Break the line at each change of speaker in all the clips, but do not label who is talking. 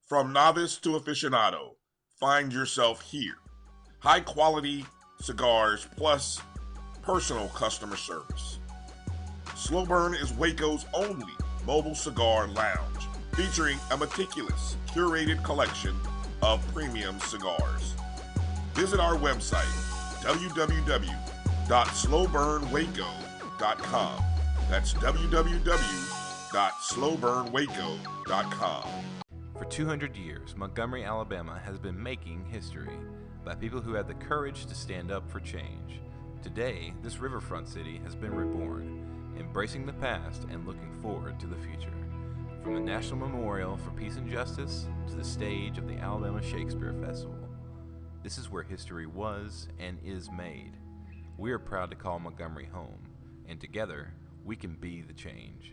From novice to aficionado, find yourself here. High quality cigars plus personal customer service. Slow Burn is Waco's only mobile cigar lounge, featuring a meticulous, curated collection of premium cigars. Visit our website, www.slowburnwaco.com. That's www.slowburnwaco.com.
For 200 years, Montgomery, Alabama has been making history by people who had the courage to stand up for change. Today, this riverfront city has been reborn, embracing the past and looking forward to the future. From the National Memorial for Peace and Justice to the stage of the Alabama Shakespeare Festival, this is where history was and is made. We are proud to call Montgomery home, and together, we can be the change.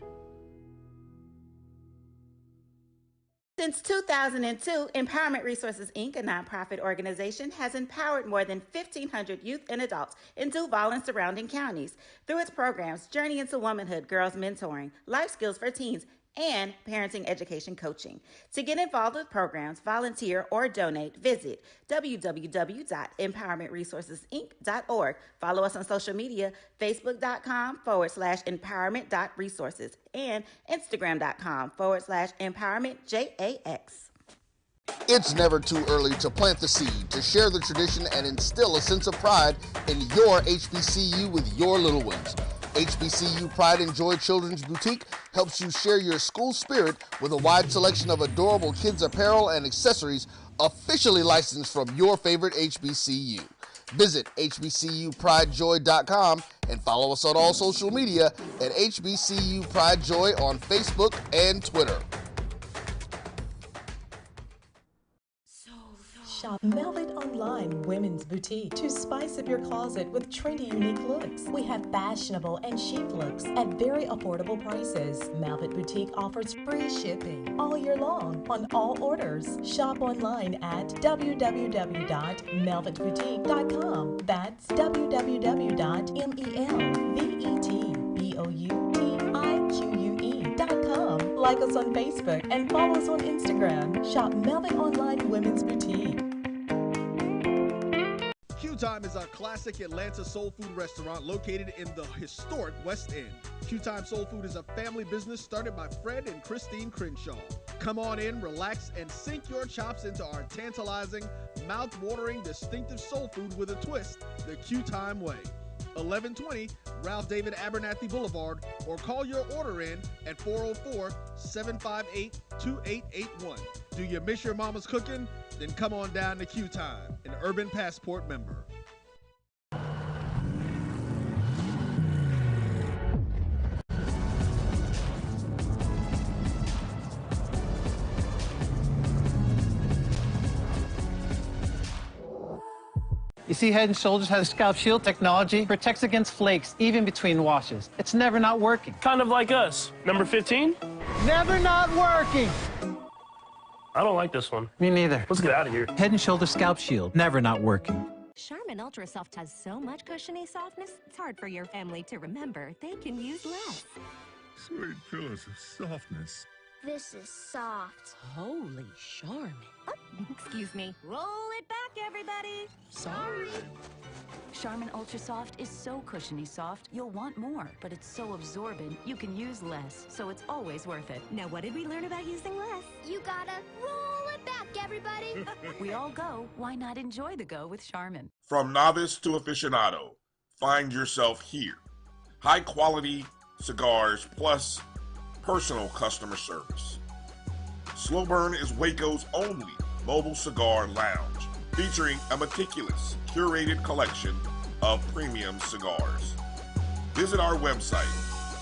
Since 2002, Empowerment Resources, Inc., a nonprofit organization, has empowered more than 1,500 youth and adults in Duval and surrounding counties through its programs Journey into Womanhood, Girls Mentoring, Life Skills for Teens, and Parenting Education Coaching. To get involved with programs, volunteer, or donate, visit www.empowermentresourcesinc.org. Follow us on social media, facebook.com/empowerment.resources and instagram.com/empowermentJAX.
It's never too early to plant the seed, to share the tradition, and instill a sense of pride in your HBCU with your little ones. HBCU Pride and Joy Children's Boutique helps you share your school spirit with a wide selection of adorable kids apparel and accessories officially licensed from your favorite HBCU. Visit hbcupridejoy.com and follow us on all social media at HBCU Pride Joy on Facebook and Twitter.
Shop Velvet Online Women's Boutique to spice up your closet with trendy, unique looks. We have fashionable and chic looks at very affordable prices. Velvet Boutique offers free shipping all year long on all orders. Shop online at www.melvetboutique.com. That's www.melvetboutique.com. Like us on Facebook and follow us on Instagram. Shop Velvet Online Women's Boutique.
Q Time is a classic Atlanta soul food restaurant located in the historic West End. Q Time Soul Food is a family business started by Fred and Christine Crenshaw. Come on in, relax, and sink your chops into our tantalizing, mouth-watering, distinctive soul food with a twist, the Q Time way. 1120 Ralph David Abernathy Boulevard, or call your order in at 404-758-2881. Do you miss your mama's cooking? Then come on down to Q Time, an Urban Passport member.
You see, Head & Shoulders has scalp shield technology, protects against flakes, even between washes. It's never not working.
Kind of like us. Number 15?
Never not working.
I don't like this one.
Me neither.
Let's get out of here.
Head & Shoulders scalp shield, never not working.
Charmin Ultra Soft has so much cushiony softness, it's hard for your family to remember they can use less.
Sweet pillows of softness.
This is soft.
Holy Charmin. Oh, excuse me. Roll it back, everybody. Sorry. Charmin Ultra Soft is so cushiony soft, you'll want more. But it's so absorbent, you can use less. So it's always worth it. Now, what did we learn about using less?
You gotta roll it back, everybody.
We all go. Why not enjoy the go with Charmin?
From novice to aficionado, find yourself here. High quality cigars plus personal customer service. Slow Burn is Waco's only mobile cigar lounge, featuring a meticulous, curated collection of premium cigars. Visit our website,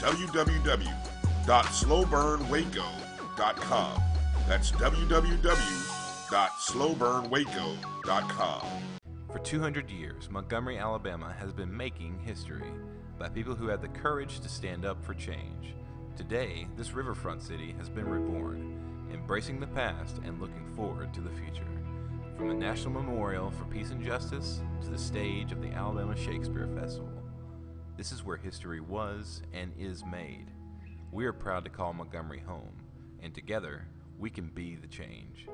www.slowburnwaco.com. That's www.slowburnwaco.com.
For 200 years, Montgomery, Alabama has been making history by people who had the courage to stand up for change. Today, this riverfront city has been reborn, embracing the past and looking forward to the future. From the National Memorial for Peace and Justice to the stage of the Alabama Shakespeare Festival, this is where history was and is made. We are proud to call Montgomery home, and together, we can be the change.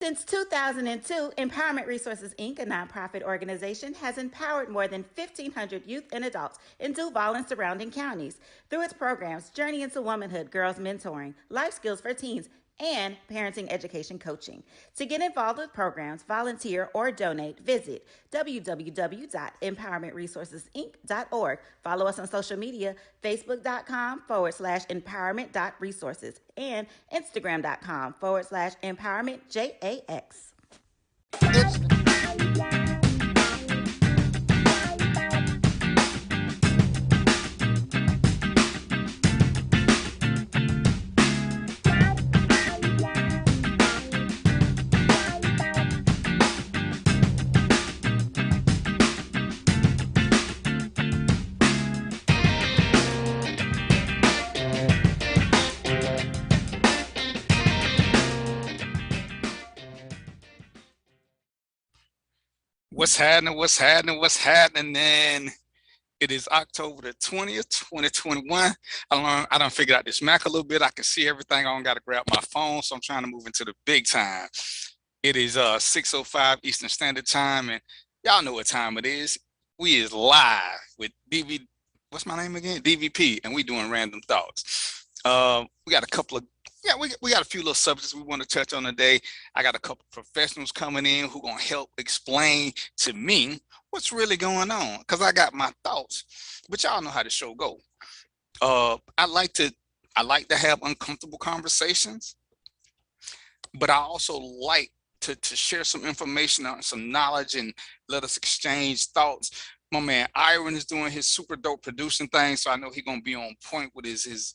Since 2002, Empowerment Resources, Inc., a nonprofit organization, has empowered more than 1,500 youth and adults in Duval and surrounding counties through its programs Journey into Womanhood, Girls Mentoring, Life Skills for Teens, and Parenting Education Coaching. To get involved with programs, volunteer, or donate, visit www.empowermentresourcesinc.org. Follow us on social media, facebook.com/empowerment.resources and instagram.com/empowermentJAX.
What's happening? What's happening? What's happening? Then it is October the 20th, 2021. I done figured out this Mac a little bit. I can see everything. I don't got to grab my phone, so I'm trying to move into the big time. It is 6:05 Eastern Standard Time, and y'all know what time it is. We is live with what's my name again? DVP, and we doing random thoughts. We got a couple of we got a few little subjects we want to touch on today. I got a couple of professionals coming in who gonna help explain to me what's really going on, because I got my thoughts, but y'all know how the show go. I like to have uncomfortable conversations, but I also like to share some information on some knowledge and let us exchange thoughts. My man Iron is doing his super dope producing thing, so I know he's gonna be on point with his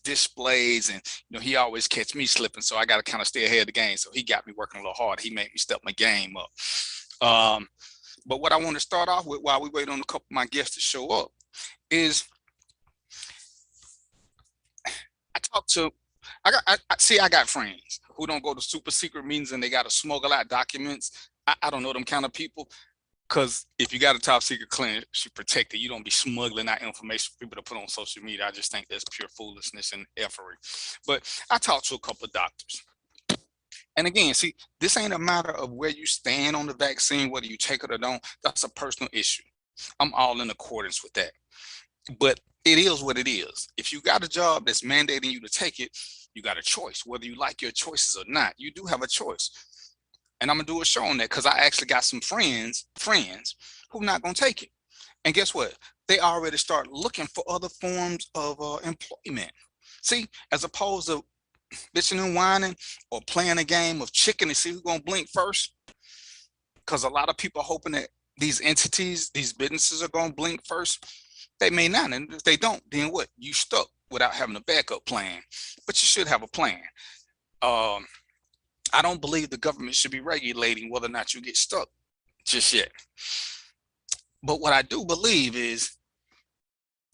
displays, and he always catch me slipping, so I gotta kind of stay ahead of the game. So he got me working a little hard. He made me step my game up. But what I want to start off with while we wait on a couple of my guests to show up is I got friends who don't go to super secret meetings and they got to smuggle out documents. I don't know them kind of people. Because if you got a top secret clearance, you protect it. You don't be smuggling out information for people to put on social media. I just think that's pure foolishness and effery. But I talked to a couple of doctors. And again, see, this ain't a matter of where you stand on the vaccine, whether you take it or don't. That's a personal issue. I'm all in accordance with that. But it is what it is. If you got a job that's mandating you to take it, you got a choice. Whether you like your choices or not, you do have a choice. And I'm gonna do a show on that because I actually got some friends who not gonna take it. And guess what? They already start looking for other forms of employment. See, as opposed to bitching and whining or playing a game of chicken to see who's gonna blink first. Because a lot of people are hoping that these entities, these businesses are gonna blink first. They may not, and if they don't, then what? You stuck without having a backup plan. But you should have a plan. I don't believe the government should be regulating whether or not you get stuck just yet. But what I do believe is,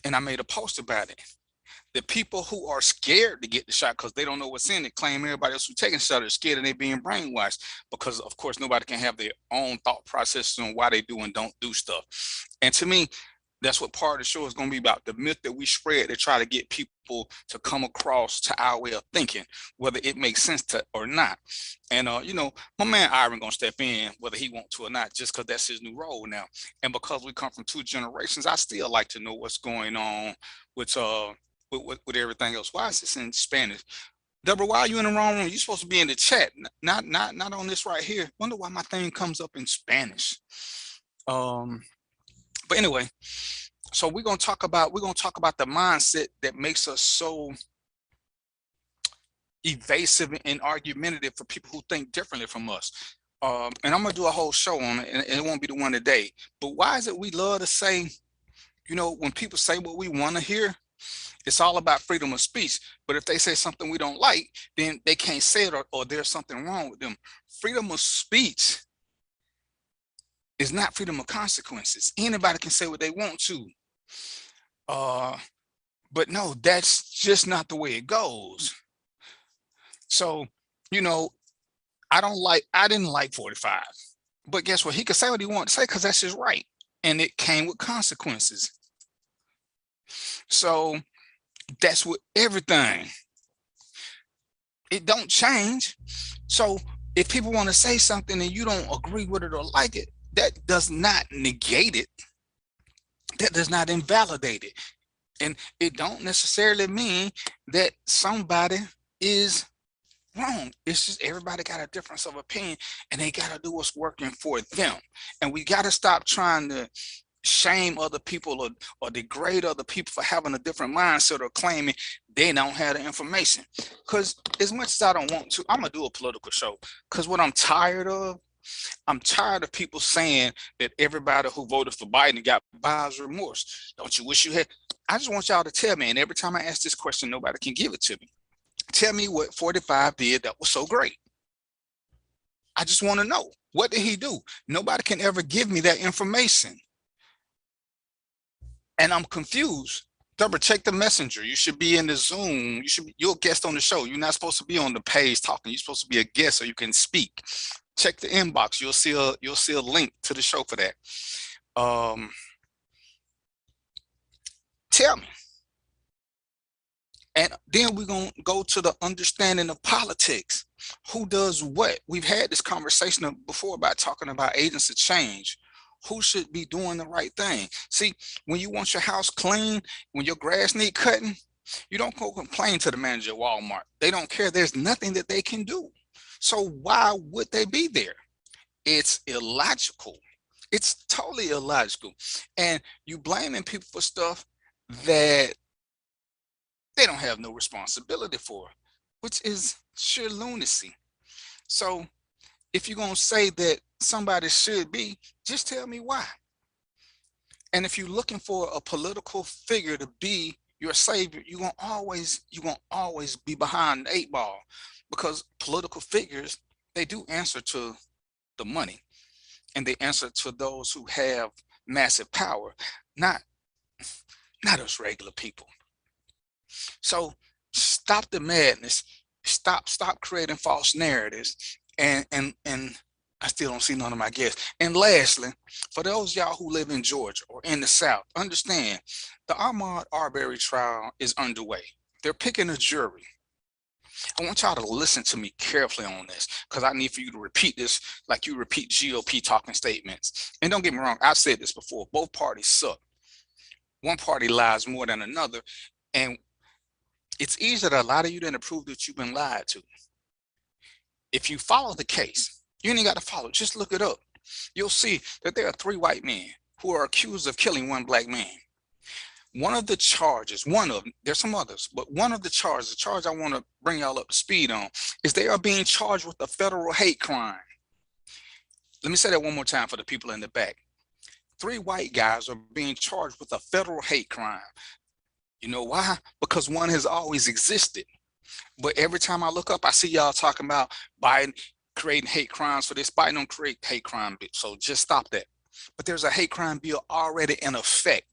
and I made a post about it, the people who are scared to get the shot because they don't know what's in it, claim everybody else who's taking the shot is scared and they're being brainwashed because, of course, nobody can have their own thought processes on why they do and don't do stuff. And to me, that's what part of the show is going to be about, the myth that we spread to try to get people to come across to our way of thinking, whether it makes sense to or not. And, my man Iron going to step in, whether he wants to or not, just because that's his new role now. And because we come from two generations, I still like to know what's going on with everything else. Why is this in Spanish? Deborah, why are you in the wrong room? You're supposed to be in the chat, not on this right here. Wonder why my thing comes up in Spanish. But anyway, so we're gonna talk about the mindset that makes us so evasive and argumentative for people who think differently from us. And I'm gonna do a whole show on it, and it won't be the one today. But why is it we love to say, when people say what we want to hear, it's all about freedom of speech. But if they say something we don't like, then they can't say it, or there's something wrong with them. Freedom of speech is not freedom of consequences. Anybody can say what they want to. But no, that's just not the way it goes. So, I didn't like 45. But guess what? He could say what he wanted to say because that's his right. And it came with consequences. So That's with everything. It don't change. So if people want to say something and you don't agree with it or like it, that does not negate it. That does not invalidate it. And it don't necessarily mean that somebody is wrong. It's just everybody got a difference of opinion and they got to do what's working for them. And we got to stop trying to shame other people or degrade other people for having a different mindset or claiming they don't have the information. Because as much as I don't want to, I'm going to do a political show. Because what I'm tired of people saying that everybody who voted for Biden got buyer's remorse. Don't you wish you had? I just want y'all to tell me, and every time I ask this question, nobody can give it to me. Tell me what 45 did that was so great. I just want to know. What did he do? Nobody can ever give me that information. And I'm confused. Deborah, check the messenger. You should be in the Zoom. You're a guest on the show. You're not supposed to be on the page talking. You're supposed to be a guest so you can speak. Check the inbox. You'll see a link to the show for that. Tell me. And then we're going to go to the understanding of politics. Who does what? We've had this conversation before about talking about agents of change. Who should be doing the right thing? See, when you want your house clean, when your grass need cutting, you don't go complain to the manager at Walmart. They don't care. There's nothing that they can do. So why would they be there? It's illogical. It's totally illogical. And you blaming people for stuff that they don't have no responsibility for, which is sheer lunacy. So if you're going to say that somebody should be, just tell me why. And if you're looking for a political figure to be your savior, you're gonna always be behind the 8 ball, because political figures, they do answer to the money, and they answer to those who have massive power, not us regular people. So stop the madness, stop creating false narratives, and I still don't see none of my guests. And lastly, for those y'all who live in Georgia or in the South, understand the Ahmaud Arbery trial is underway. They're picking a jury. I want y'all to listen to me carefully on this, because I need for you to repeat this like you repeat GOP talking statements. And don't get me wrong, I've said this before, both parties suck. One party lies more than another, and it's easier to lie to you than to prove that you've been lied to. If you follow the case, you ain't got to follow, just look it up. You'll see that there are 3 white men who are accused of killing 1 black man. One of the charges, there's some others, but one of the charges, the charge I want to bring y'all up to speed on, is they are being charged with a federal hate crime. Let me say that one more time for the people in the back. 3 white guys are being charged with a federal hate crime. You know why? Because one has always existed. But every time I look up, I see y'all talking about Biden creating hate crimes for this. Biden don't create hate crime, so just stop that. But there's a hate crime bill already in effect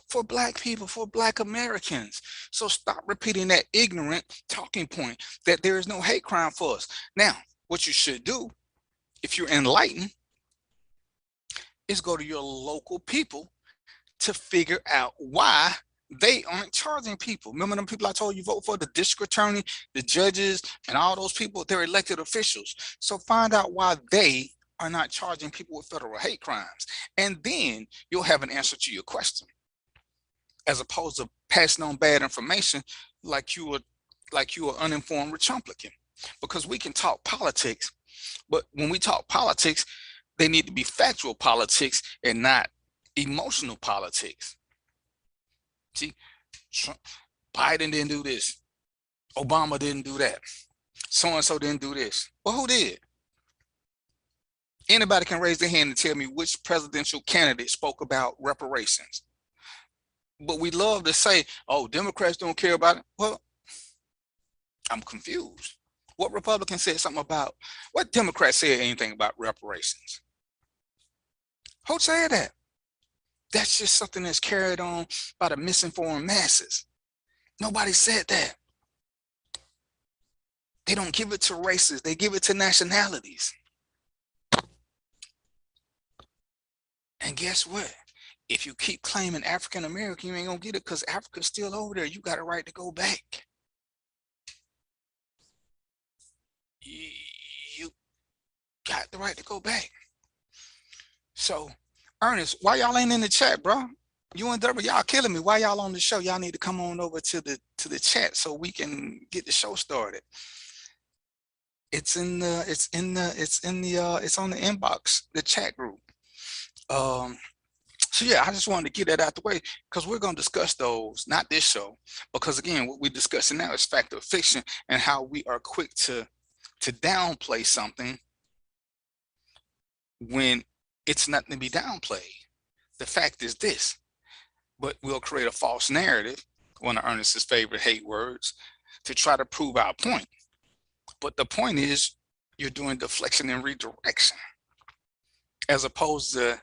for black people, for black Americans. So stop repeating that ignorant talking point that there is no hate crime for us. Now, what you should do, if you're enlightened, is go to your local people to figure out why they aren't charging people. Remember them people I told you vote for, the district attorney, the judges, and all those people, they're elected officials. So find out why they are not charging people with federal hate crimes. And then you'll have an answer to your question, as opposed to passing on bad information like you are uninformed Republican. Because we can talk politics, but when we talk politics, they need to be factual politics and not emotional politics. See, Biden didn't do this. Obama didn't do that. So-and-so didn't do this. Well, who did? Anybody can raise their hand and tell me which presidential candidate spoke about reparations. But we love to say, oh, Democrats don't care about it. Well, I'm confused. What Republican said something about, what Democrat said anything about reparations? Who said that? That's just something that's carried on by the misinformed masses. Nobody said that. They don't give it to races, they give it to nationalities. And guess what? if you keep claiming African American, you ain't gonna get it because Africa's still over there. You got a right to go back. You got the right to go back. So, Ernest, why y'all ain't in the chat, bro? You and Deborah, y'all killing me. Why y'all on the show? Y'all need to come on over to the chat so we can get the show started. It's on the inbox, the chat group. So yeah, I just wanted to get that out the way because we're going to discuss those, not this show, because again, what we're discussing now is fact or fiction and how we are quick to downplay something when it's nothing to be downplayed. The fact is this, but we'll create a false narrative, one of Ernest's favorite hate words, to try to prove our point. But the point is you're doing deflection and redirection as opposed to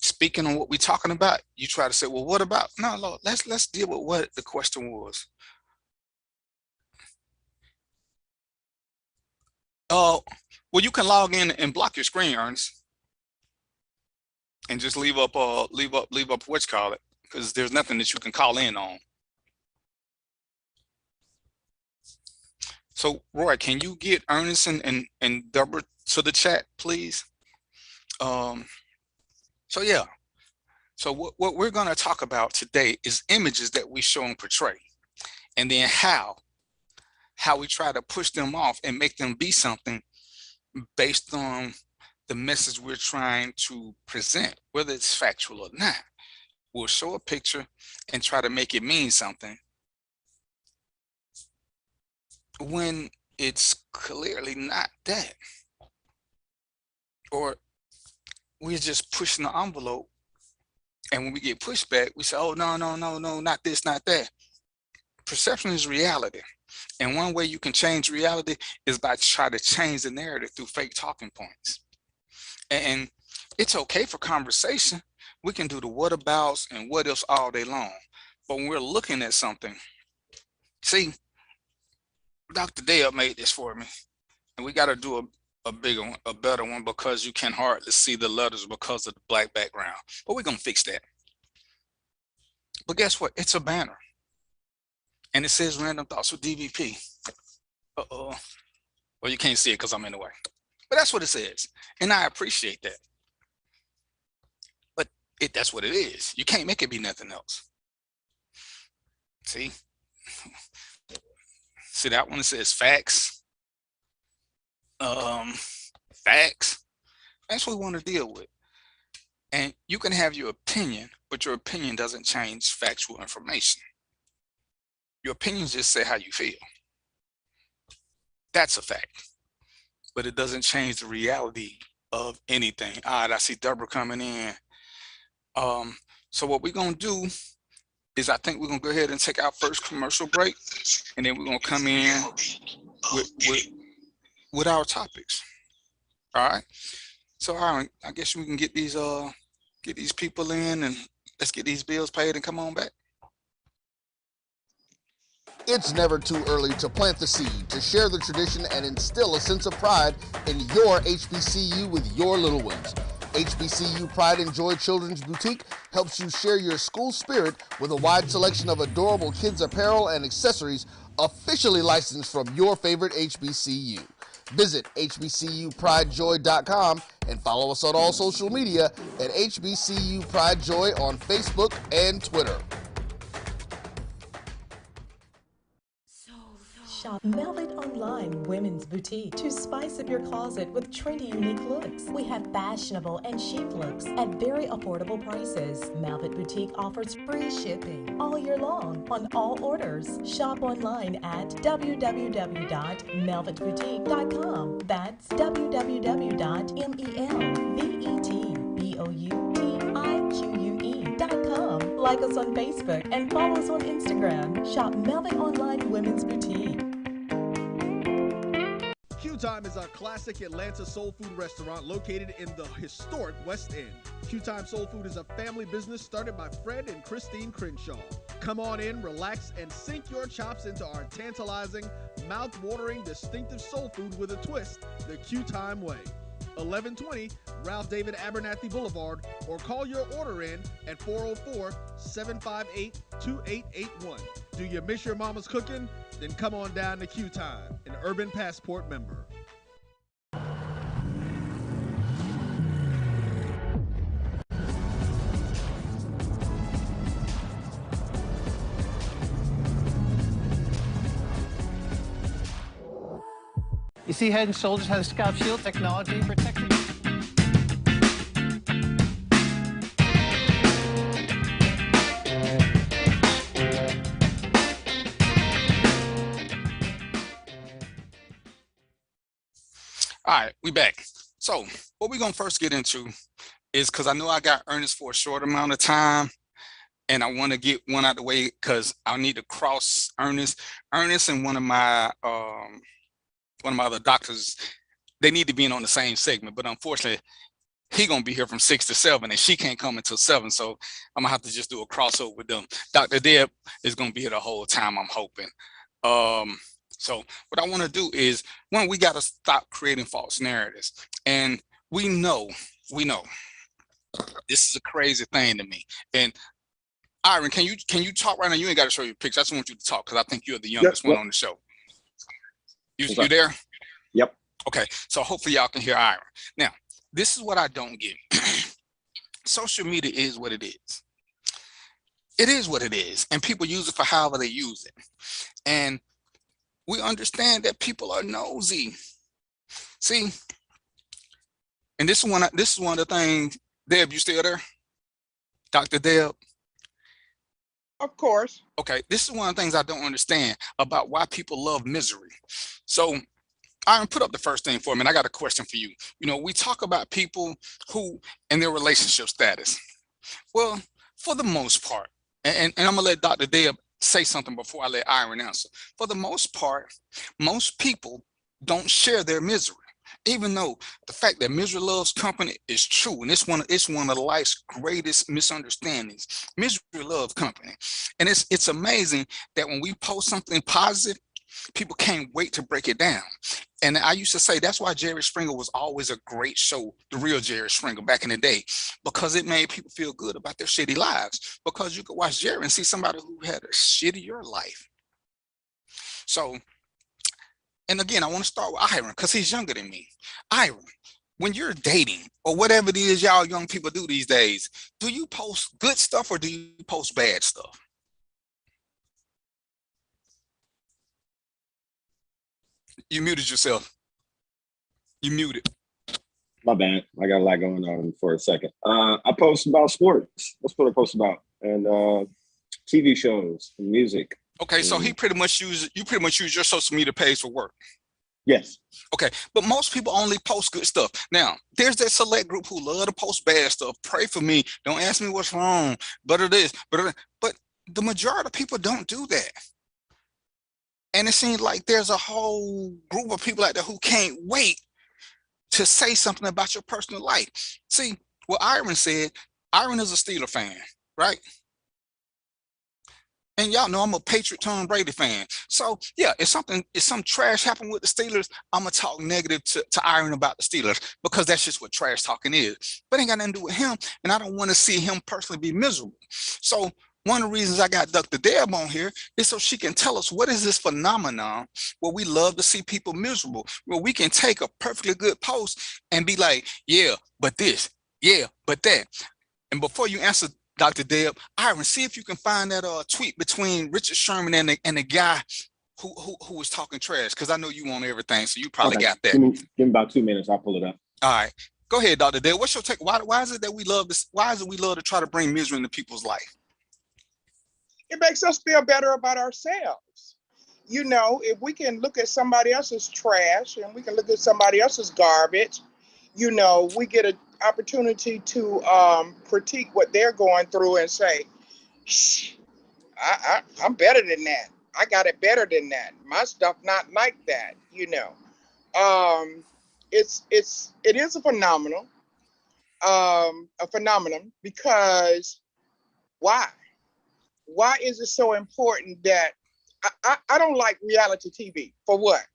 speaking on what we're talking about. You try to say, well, what about? No, Lord, let's deal with what the question was. Well, you can log in and block your screen, Ernest, and just leave up what you call it, because there's nothing that you can call in on. So, Roy, can you get Ernest and Deborah to the chat, please? So yeah, so what we're going to talk about today is images that we show and portray, and then how we try to push them off and make them be something based on the message we're trying to present, whether it's factual or not. We'll show a picture and try to make it mean something when it's clearly not that. Or we're just pushing the envelope, and when we get pushback, we say, oh, no, not this, not that. Perception is reality. And one way you can change reality is by trying to change the narrative through fake talking points. And it's okay for conversation. We can do the whatabouts and what ifs all day long. But when we're looking at something, see, Dr. Dale made this for me, and we got to do a bigger one, a better one, because you can hardly see the letters because of the black background. But we're going to fix that. But guess what? It's a banner. And it says Random Thoughts with DVP. Uh-oh. Well, you can't see it because I'm in the way. But that's what it says. And I appreciate that. But that's what it is. You can't make it be nothing else. See? See that one? It says facts. Facts. That's what we want to deal with. And you can have your opinion, but your opinion doesn't change factual information. Your opinions just say how you feel. That's a fact. But it doesn't change the reality of anything. All right, I see Deborah coming in. So what we're going to do is I think we're going to go ahead and take our first commercial break, and then we're going to come in with our topics. All right. So all right, I guess we can get these people in, and let's get these bills paid and come on back.
It's never too early to plant the seed, to share the tradition, and instill a sense of pride in your HBCU with your little ones. HBCU Pride and Joy Children's Boutique helps you share your school spirit with a wide selection of adorable kids apparel and accessories officially licensed from your favorite HBCU. Visit hbcupridejoy.com and follow us on all social media at HBCU Pride Joy on Facebook and Twitter.
Shop Velvet Online Women's Boutique to spice up your closet with trendy, unique looks. We have fashionable and chic looks at very affordable prices. Velvet Boutique offers free shipping all year long on all orders. Shop online at www.melvetboutique.com. That's www.melvetboutique.com. Like us on Facebook and follow us on Instagram. Shop Velvet Online Women's Boutique.
Q Time is a classic Atlanta soul food restaurant located in the historic West End. Q Time Soul Food is a family business started by Fred and Christine Crenshaw. Come on in, relax, and sink your chops into our tantalizing, mouth-watering, distinctive soul food with a twist, the Q Time way. 1120 Ralph David Abernathy Boulevard, or call your order in at 404-758-2881. Do you miss your mama's cooking? Then come on down to Q Time, an Urban Passport member.
You see, Head & Shoulders has scalp shield technology protecting.
All right, we back. So what we're gonna first get into is, because I know I got Ernest for a short amount of time, and I want to get one out of the way because I need to cross Ernest and one of my other doctors. They need to be in on the same segment, but unfortunately he gonna be here from 6 to 7 and she can't come until 7, so I'm gonna have to just do a crossover with them. Dr. Deb is gonna be here the whole time, I'm hoping. So what I want to do is, one, we got to stop creating false narratives. And we know this is a crazy thing to me. And Iron, can you talk right now? You ain't got to show your picture. I just want you to talk because I think you're the youngest one on the show. You there?
Yep.
Okay, so hopefully y'all can hear Iron. Now, this is what I don't get. Social media is what it is. It is what it is, and people use it for however they use it. And we understand that people are nosy. See, and this is one of the things. Deb, you still there? Dr. Deb?
Of course.
Okay, this is one of the things I don't understand about why people love misery. So Iron, put up the first thing for me, and I got a question for you. You know, we talk about people who and their relationship status. Well, for the most part, and I'm gonna let Dr. Deb say something before I let Iron answer. For the most part, most people don't share their misery, even though the fact that misery loves company is true, and it's one of life's greatest misunderstandings. Misery loves company, and it's amazing that when we post something positive, people can't wait to break it down. And I used to say that's why Jerry Springer was always a great show, the real Jerry Springer back in the day, because it made people feel good about their shitty lives. Because you could watch Jerry and see somebody who had a shittier life. So, and again, I want to start with Iron because he's younger than me. Iron, when you're dating or whatever it is y'all young people do these days, do you post good stuff or do you post bad stuff? You muted yourself. You muted.
My bad. I got a lot going on for a second. I post about sports. That's what I post about. And TV shows and music.
Okay, so you pretty much use your social media page for work.
Yes.
Okay, but most people only post good stuff. Now, there's that select group who love to post bad stuff. Pray for me. Don't ask me what's wrong. But the majority of people don't do that. And it seems like there's a whole group of people out there who can't wait to say something about your personal life. See, what Iron said, Iron is a Steeler fan, right? And y'all know I'm a Patriot Tom Brady fan. So yeah, if some trash happened with the Steelers, I'm gonna talk negative to Iron about the Steelers because that's just what trash talking is. But it ain't got nothing to do with him, and I don't want to see him personally be miserable. So one of the reasons I got Dr. Deb on here is so she can tell us what is this phenomenon where we love to see people miserable, where we can take a perfectly good post and be like, yeah, but this, yeah, but that. And before you answer, Dr. Deb, Iron, see if you can find that tweet between Richard Sherman and the guy who was talking trash, because I know you want everything, so you probably got that.
Give me about 2 minutes. I'll pull it up.
All right, go ahead, Dr. Deb. What's your take? Why is it that we love this? Why is it we love to try to bring misery into people's life?
It makes us feel better about ourselves. You know, if we can look at somebody else's trash and we can look at somebody else's garbage, you know, we get an opportunity to critique what they're going through and say, shh, I'm better than that. I got it better than that. My stuff not like that, you know. It is a phenomenon because why? Why is it so important that I don't like reality TV? For what?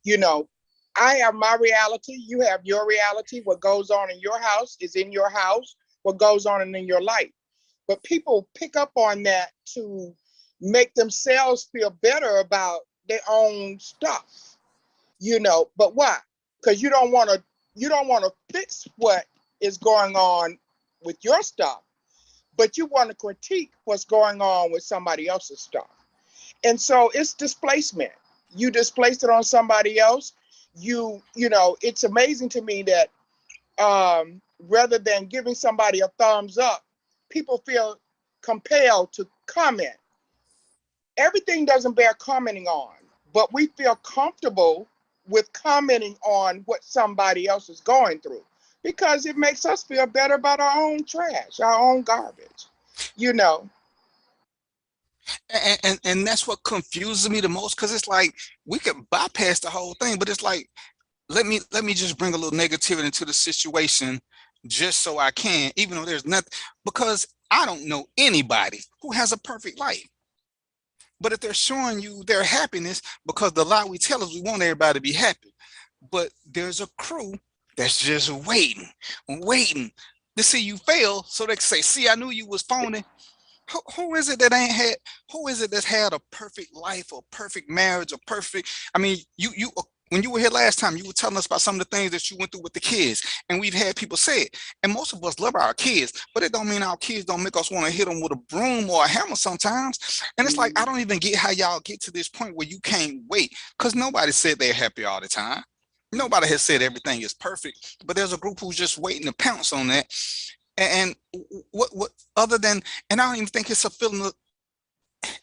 You know, I have my reality. You have your reality. What goes on in your house is in your house. What goes on in your life. But people pick up on that to make themselves feel better about their own stuff, you know. But why? Because you don't want to fix what is going on with your stuff, but you want to critique what's going on with somebody else's stuff. And so it's displacement. You displace it on somebody else. You know, it's amazing to me that rather than giving somebody a thumbs up, people feel compelled to comment. Everything doesn't bear commenting on, but we feel comfortable with commenting on what somebody else is going through because it makes us feel better about our own trash, our own garbage, you know.
And that's what confuses me the most, because it's like we could bypass the whole thing, but it's like, let me just bring a little negativity into the situation just so I can, even though there's nothing, because I don't know anybody who has a perfect life. But if they're showing you their happiness, because the lie we tell is we want everybody to be happy, but there's a crew that's just waiting to see you fail so they can say, see, I knew you was phony. Who is it that ain't had, who is it that's had a perfect life or perfect marriage or perfect, I mean, you when you were here last time, you were telling us about some of the things that you went through with the kids, and we've had people say it, and most of us love our kids, but it don't mean our kids don't make us want to hit them with a broom or a hammer sometimes. And it's like, I don't even get how y'all get to this point where you can't wait, because nobody said they're happy all the time. Nobody has said everything is perfect, but there's a group who's just waiting to pounce on that. And what other than, and I don't even think it's a feeling of,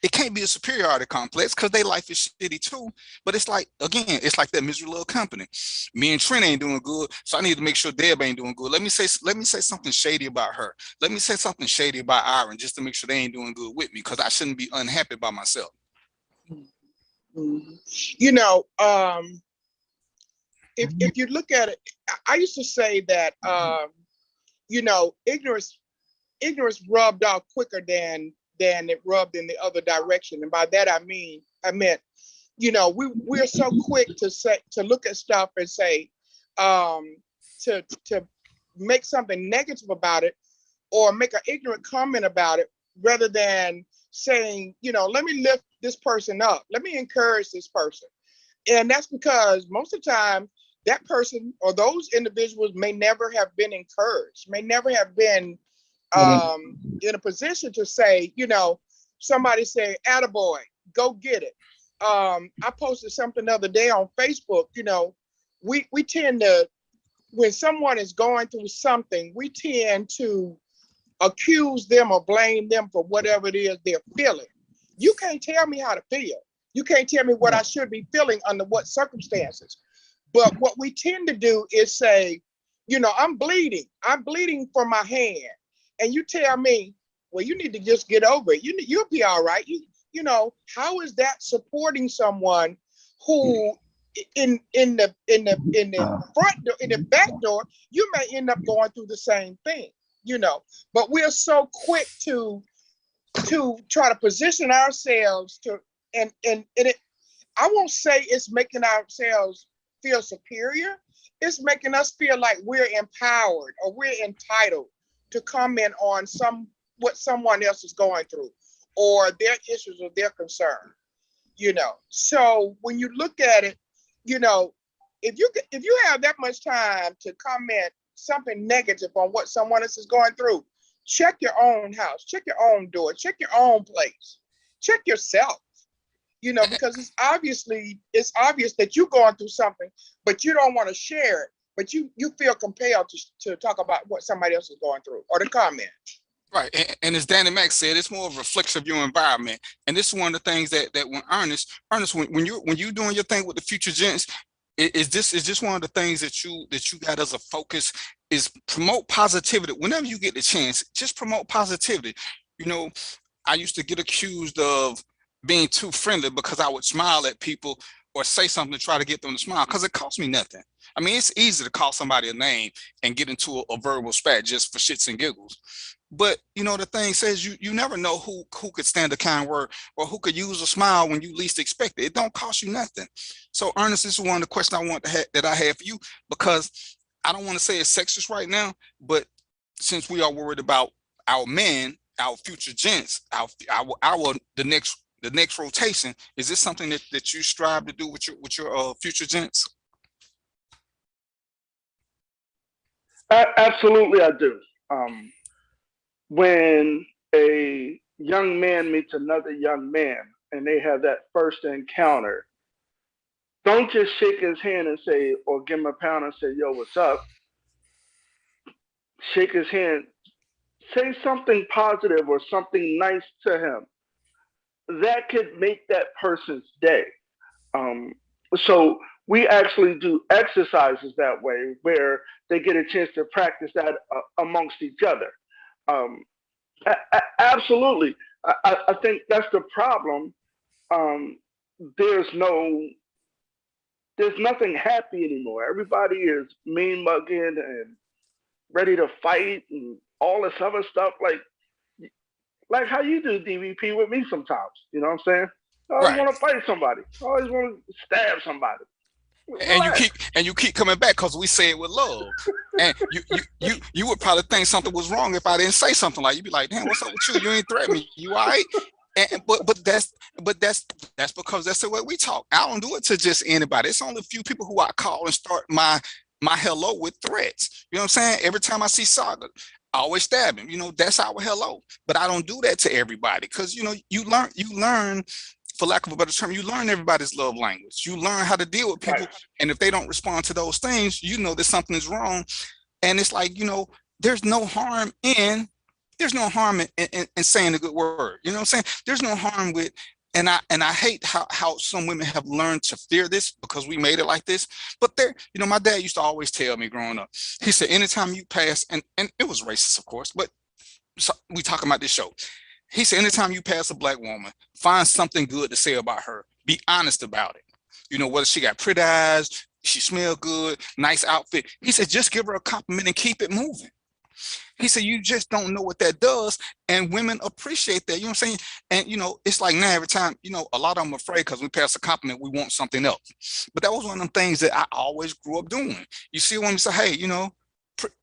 it can't be a superiority complex, because their life is shitty too. But it's like, again, it's like that misery little company. Me and Trent ain't doing good, so I need to make sure Deb ain't doing good. Let me say something shady about her. Let me say something shady about Aaron, just to make sure they ain't doing good with me, because I shouldn't be unhappy by myself.
You know, if you look at it, I used to say that you know, ignorance rubbed off quicker than it rubbed in the other direction. And by that I meant, you know, we're so quick to look at stuff and say, to make something negative about it or make an ignorant comment about it, rather than saying, you know, let me lift this person up, let me encourage this person. And that's because most of the time that person or those individuals may never have been encouraged, may never have been in a position to say, you know, somebody say, attaboy, go get it. I posted something the other day on Facebook. You know, we tend to, when someone is going through something, we tend to accuse them or blame them for whatever it is they're feeling. You can't tell me how to feel. You can't tell me what I should be feeling under what circumstances. But what we tend to do is say, you know, I'm bleeding from my hand. And you tell me, well, you need to just get over it. You'll be all right. You know, how is that supporting someone who in the front door, in the back door, you may end up going through the same thing, you know. But we're so quick to try to position ourselves to, and it, I won't say it's making ourselves feel superior. It's making us feel like we're empowered or we're entitled to comment on what someone else is going through or their issues or their concern, you know. So when you look at it, you know, if you have that much time to comment something negative on what someone else is going through, check your own house, check your own door, check your own place, check yourself, you know, because it's obvious that you're going through something, but you don't want to share it. But you feel compelled to talk about what somebody else is going through or to comment.
Right, and as Danny Mac said, it's more of a reflection of your environment. And this is one of the things that when Ernest, when you're doing your thing with the future gents, is this one of the things that you got as a focus, is promote positivity. Whenever you get the chance, just promote positivity. You know, I used to get accused of being too friendly because I would smile at people or say something to try to get them to smile, because it costs me nothing. I mean, it's easy to call somebody a name and get into a verbal spat just for shits and giggles. But you know, the thing says you never know who could stand a kind word or who could use a smile when you least expect it. It don't cost you nothing. So Ernest, this is one of the questions I want to that I have for you, because I don't want to say it's sexist right now, but since we are worried about our men, our future gents, our the next rotation, is this something that you strive to do with your future gents?
Absolutely, I do. When a young man meets another young man and they have that first encounter, don't just shake his hand and say, or give him a pound and say, yo, what's up? Shake his hand, say something positive or something nice to him. That could make that person's day. So we actually do exercises that way where they get a chance to practice that amongst each other. Um, Absolutely. I think that's the problem. Um, there's no, there's nothing happy anymore. Everybody is mean mugging and ready to fight and all this other stuff. Like how you do DVP with me sometimes. You know what I'm saying? I always want to fight somebody. I always want to stab somebody.
And you keep coming back because we say it with love. And you would probably think something was wrong if I didn't say something. Like, you'd be like, damn, what's up with you? You ain't threatening me. You all right? But that's because that's the way we talk. I don't do it to just anybody. It's only a few people who I call and start my hello with threats. You know what I'm saying? Every time I see Saga, I always stab him. You know, that's our hello. But I don't do that to everybody, because you know, you learn, for lack of a better term, you learn everybody's love language. You learn how to deal with people. Right. And if they don't respond to those things, you know that something is wrong. And it's like, you know, there's no harm in saying a good word. You know what I'm saying? There's no harm with, and I hate how some women have learned to fear this because we made it like this. But there, you know, my dad used to always tell me growing up, he said, anytime you pass, and it was racist, of course, but so we talking about this show. He said, anytime you pass a black woman, find something good to say about her. Be honest about it. You know, whether she got pretty eyes, she smell good, nice outfit. He said, just give her a compliment and keep it moving. He said, you just don't know what that does. And women appreciate that. You know what I'm saying? And, you know, it's like now every time, you know, a lot of them are afraid because we pass a compliment, we want something else. But that was one of them things that I always grew up doing. You see a woman say, hey, you know,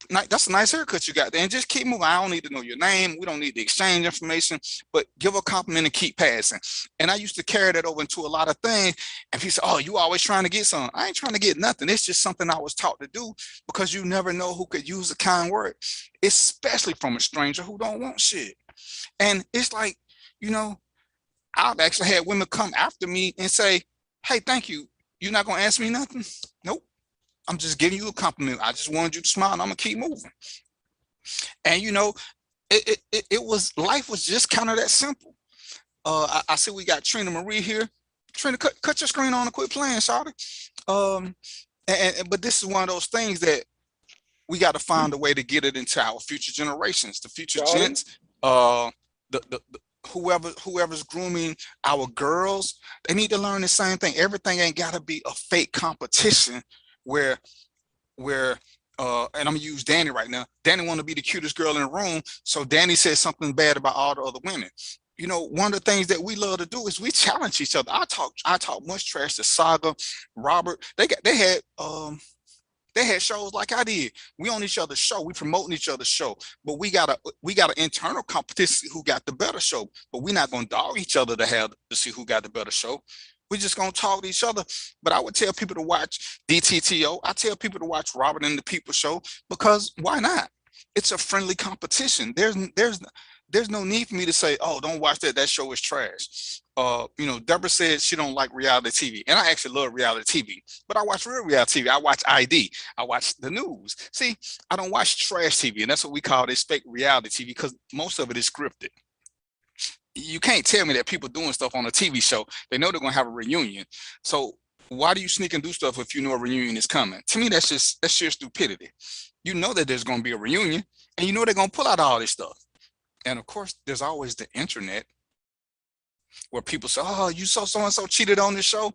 that's a nice haircut you got there, and just keep moving. I don't need to know your name. We don't need to exchange information, but give a compliment and keep passing. And I used to carry that over into a lot of things. And he said, oh, you always trying to get something. I ain't trying to get nothing. It's just something I was taught to do, because you never know who could use a kind word, especially from a stranger who don't want shit. And it's like, you know, I've actually had women come after me and say, hey, thank you. You're not going to ask me nothing? Nope. I'm just giving you a compliment. I just wanted you to smile, and I'm gonna keep moving. And you know, it was, life was just kind of that simple. I see we got Trina Marie here. Trina, cut your screen on and quit playing, shawty. But this is one of those things that we got to find a way to get it into our future generations, the future gents, whoever's grooming our girls. They need to learn the same thing. Everything ain't got to be a fake competition where and I'm gonna use Danny right now. Danny want to be the cutest girl in the room, so Danny says something bad about all the other women. You know, one of the things that we love to do is we challenge each other. I talk much trash to Saga, Robert. They had shows like I did. We on each other's show. We promoting each other's show. But we got an internal competition who got the better show. But we're not gonna dog each other to see who got the better show. We're just gonna talk to each other. But I would tell people to watch DTTO. I tell people to watch Robert and the People Show, because why not? It's a friendly competition. There's no need for me to say, oh, don't watch that. That show is trash. You know, Deborah said she don't like reality TV, and I actually love reality TV. But I watch real reality TV. I watch ID. I watch the news. See, I don't watch trash TV, and that's what we call this fake reality TV, because most of it is scripted. You can't tell me that people doing stuff on a TV show, they know they're going to have a reunion. So why do you sneak and do stuff if you know a reunion is coming? To me, that's sheer stupidity. You know that there's going to be a reunion, and you know they're going to pull out all this stuff. And of course, there's always the internet where people say, oh, you saw so-and-so cheated on this show.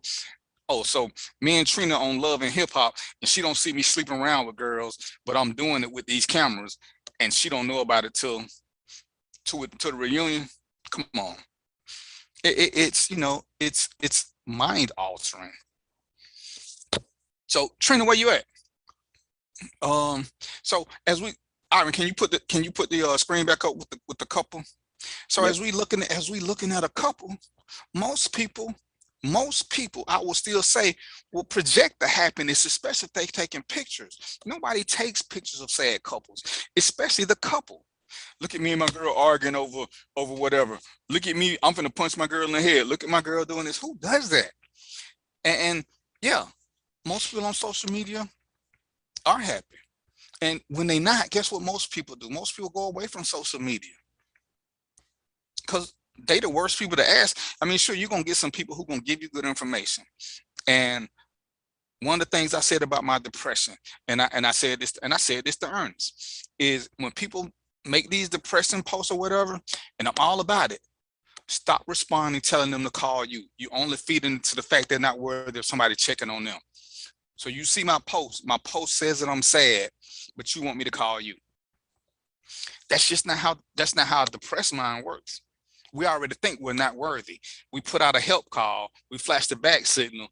Oh, so me and Trina on Love and Hip Hop, and she don't see me sleeping around with girls, but I'm doing it with these cameras, and she don't know about it till to the reunion. Come on, it's you know it's mind altering. So Trina, where you at? So as we, Iron, can you put the screen back up with the couple? So
Yep.
as we looking at a couple, most people, I will still say, will project the happiness, especially if they're taking pictures. Nobody takes pictures of sad couples, especially the couple. Look at me and my girl arguing over whatever. Look at me, I'm finna punch my girl in the head. Look at my girl doing this. Who does that? And yeah, most people on social media are happy. And when they not, guess what most people do? Most people go away from social media because they the worst people to ask. I mean, sure, you're gonna get some people who gonna give you good information. And one of the things I said about my depression, and I said this to Ernest, is when people make these depressing posts or whatever, and I'm all about it, stop responding, telling them to call you. You only feed into the fact they're not worthy of somebody checking on them. So you see my post says that I'm sad, but you want me to call you. That's just not how a depressed mind works. We already think we're not worthy. We put out a help call, we flash the back signal,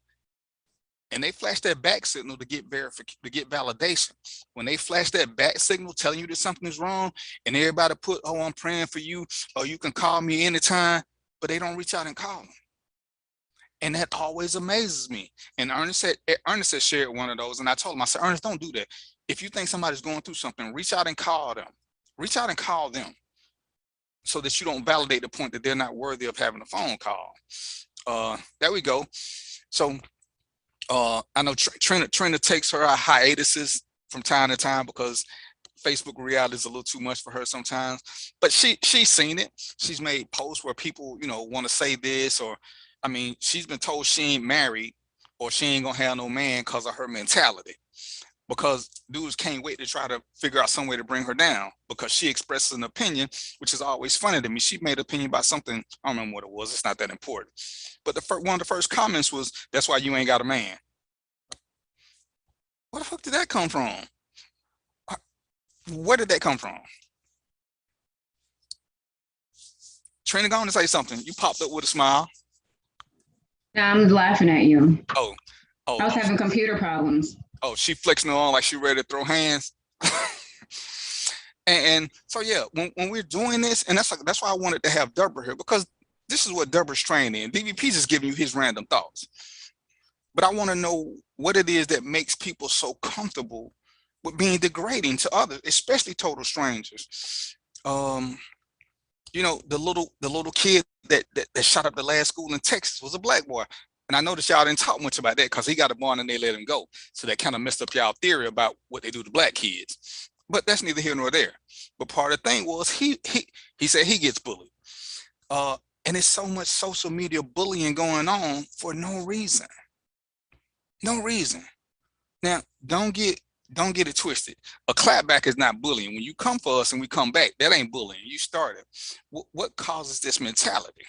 and they flash that back signal to get validation. When they flash that back signal telling you that something is wrong, and everybody put, oh, I'm praying for you, or you can call me anytime, but they don't reach out and call them. And that always amazes me. And Ernest had shared one of those, and I told him, I said, Ernest, don't do that. If you think somebody's going through something, reach out and call them. Reach out and call them so that you don't validate the point that they're not worthy of having a phone call. There we go. So I know Trina takes her hiatuses from time to time because Facebook reality is a little too much for her sometimes, but she's seen it. She's made posts where people, want to say this, or, I mean, she's been told she ain't married or she ain't gonna have no man because of her mentality, because dudes can't wait to try to figure out some way to bring her down because she expresses an opinion, which is always funny to me. She made an opinion about something, I don't remember what it was, it's not that important. But one of the first comments was, that's why you ain't got a man. Where the fuck did that come from? Where did that come from? Trina, go on and say something. You popped up with a smile.
I'm laughing at you.
Oh,
I was having computer problems.
Oh, she flexing on like she ready to throw hands. and so yeah, when we're doing this, and that's why I wanted to have Deborah here, because this is what Deborah's trained in. DVP is just giving you his random thoughts. But I want to know what it is that makes people so comfortable with being degrading to others, especially total strangers. The little kid that shot up the last school in Texas was a black boy. And I noticed y'all didn't talk much about that because he got a bond and they let him go. So that kind of messed up y'all theory about what they do to black kids. But that's neither here nor there. But part of the thing was he said he gets bullied. And it's so much social media bullying going on for no reason. No reason. Now, don't get it twisted. A clapback is not bullying. When you come for us and we come back, that ain't bullying. You started. What causes this mentality?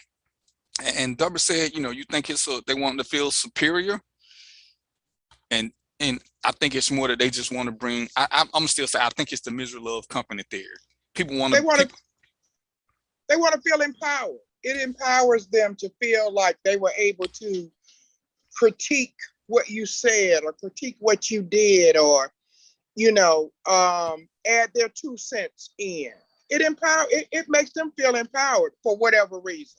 And Deborah said, you think it's they want to feel superior, and I think it's more that they just want to bring. I'm still saying I think it's the misery love company theory. People want to.
They want to feel empowered. It empowers them to feel like they were able to critique what you said or critique what you did, or add their 2 cents in. It makes them feel empowered for whatever reason.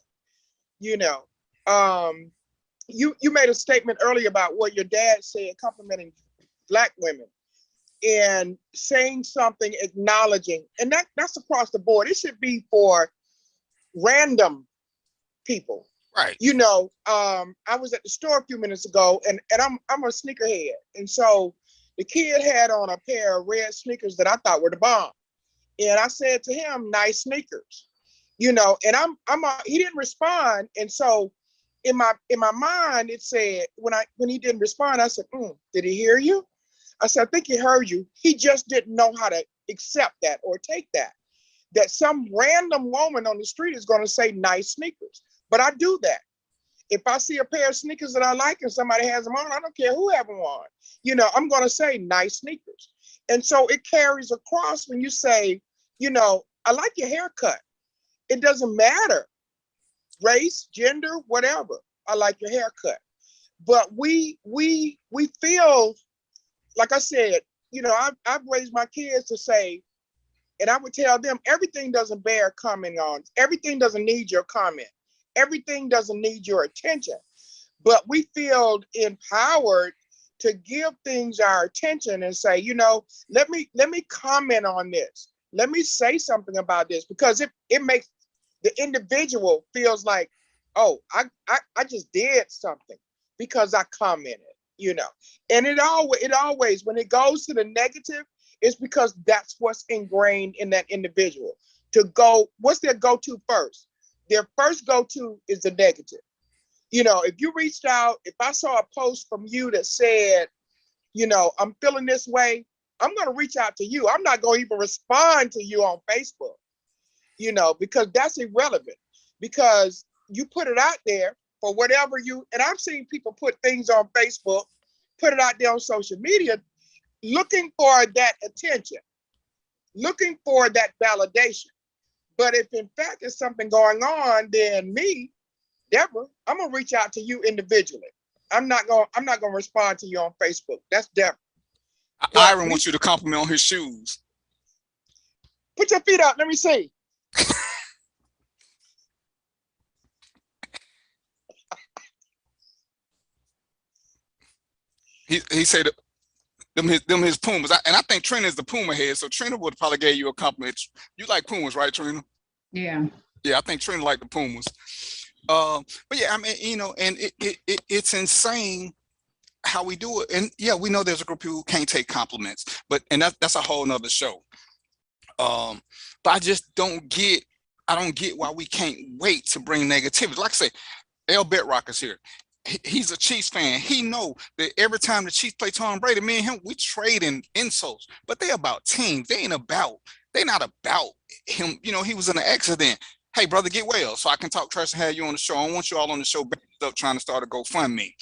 You made a statement earlier about what your dad said, complimenting Black women and saying something, acknowledging, and that's across the board. It should be for random people.
Right.
I was at the store a few minutes ago, and I'm a sneakerhead, and so the kid had on a pair of red sneakers that I thought were the bomb, and I said to him, "Nice sneakers," and he didn't respond, and so in my mind it said when he didn't respond, I said, "Did he hear you?" I said, "I think he heard you. He just didn't know how to accept that or take that some random woman on the street is going to say nice sneakers." But I do that. If I see a pair of sneakers that I like and somebody has them on, I don't care who have them on. I'm going to say nice sneakers. And so it carries across when you say, I like your haircut. It doesn't matter. Race, gender, whatever. I like your haircut. But we feel, like I said, you know, I've raised my kids to say, and I would tell them, everything doesn't bear comment on. Everything doesn't need your comment. Everything doesn't need your attention. But we feel empowered to give things our attention and say, you know, let me comment on this. Let me say something about this, because it makes the individual feels like, oh, I just did something because I commented, you know. And it always, when it goes to the negative, it's because that's what's ingrained in that individual. To go, what's their go-to first? Their first go-to is the negative. You know, if you reached out, if I saw a post from you that said, you know, I'm feeling this way, I'm going to reach out to you. I'm not going to even respond to you on Facebook, you know, because that's irrelevant, because you put it out there for whatever you, and I've seen people put things on Facebook, put it out there on social media, looking for that attention, looking for that validation. But if in fact there's something going on, then me, Deborah, I'm gonna reach out to you individually. I'm not gonna respond to you on Facebook. That's Deborah.
Iron wants you to compliment on his shoes.
Put your feet out. Let me see.
He said them his Pumas, and I think Trina is the Puma head, so Trina would probably gave you a compliment. You like Pumas, right, Trina?
Yeah.
Yeah, I think Trina liked the Pumas. But yeah, I mean, you know, and it's insane how we do it. And yeah, we know there's a group of people who can't take compliments, and that's a whole nother show. But I just don't get why we can't wait to bring negativity. Like I say, L Bedrock is here. He's a Chiefs fan. He know that every time the Chiefs play Tom Brady, me and him, we trading insults. But they about teams. They not about him. You know, he was in an accident. Hey, brother, get well so I can talk trash and have you on the show. I don't want you all on the show up trying to start a GoFundMe.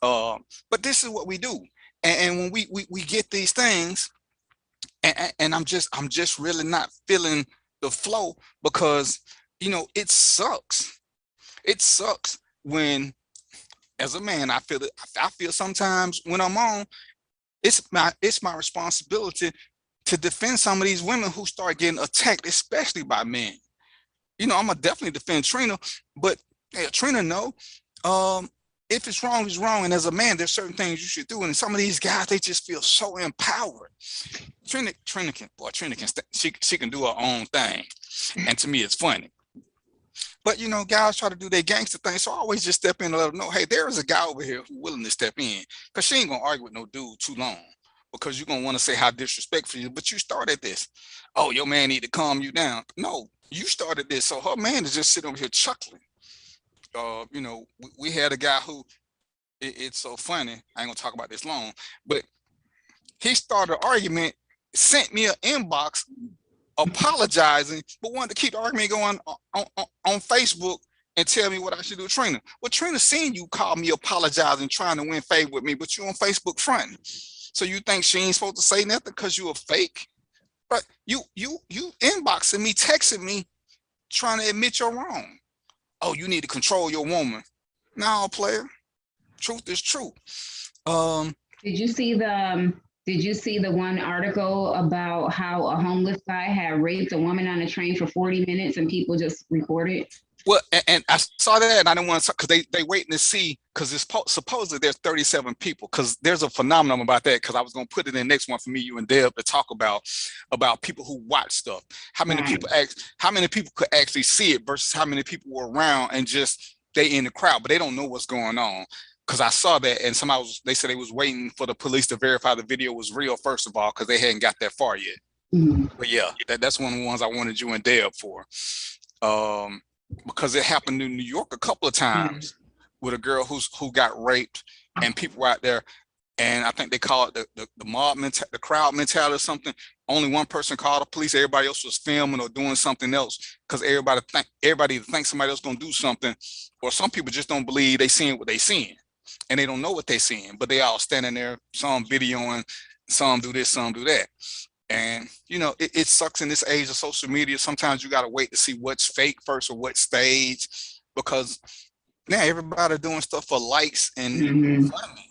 But this is what we do. And when we get these things, and I'm just really not feeling the flow, because, you know, it sucks. It sucks when, as a man, I feel sometimes when I'm on, it's my responsibility to defend some of these women who start getting attacked, especially by men. You know, I'm gonna definitely defend Trina, but yeah, Trina know, if it's wrong, it's wrong. And as a man, there's certain things you should do. And some of these guys, they just feel so empowered. Trina can, she can do her own thing. And to me, it's funny. But, you know, guys try to do their gangster thing. So I always just step in and let them know, hey, there is a guy over here who's willing to step in. Because she ain't going to argue with no dude too long. Because you're going to want to say how disrespectful you, but you started this. Oh, your man need to calm you down. No, you started this. So her man is just sitting over here chuckling. You know, we had a guy who, it's so funny. I ain't going to talk about this long. But he started an argument, sent me an inbox apologizing, but wanted to keep the argument going on Facebook and tell me what I should do with Trina. Well, Trina seen you call me apologizing, trying to win favor with me, but you on Facebook fronting. So you think she ain't supposed to say nothing because you a fake? But you inboxing me, texting me, trying to admit you're wrong. Oh, you need to control your woman. No, player. Truth is true.
Did you see the one article about how a homeless guy had raped a woman on a train for 40 minutes and people just recorded?
Well, and I saw that, and I didn't want to, because they waiting to see, because it's supposedly there's 37 people, because there's a phenomenon about that, because I was going to put it in the next one for me, you and Deb, to talk about people who watch stuff. How many people could actually see it versus how many people were around and just they in the crowd, but they don't know what's going on. Because I saw that, and they said they was waiting for the police to verify the video was real, first of all, because they hadn't got that far yet. But yeah, that's one of the ones I wanted you and Deb for. Because it happened in New York a couple of times with a girl who got raped, and people were out there, and I think they call it the mob mentality, the crowd mentality or something. Only one person called the police, everybody else was filming or doing something else, because everybody thinks somebody else gonna do something, or some people just don't believe they seeing what they seeing, and they don't know what they seeing, but they all standing there, some videoing, some do this, some do that. And you know, it sucks in this age of social media. Sometimes you got to wait to see what's fake first or what's staged, because now everybody doing stuff for likes and funny.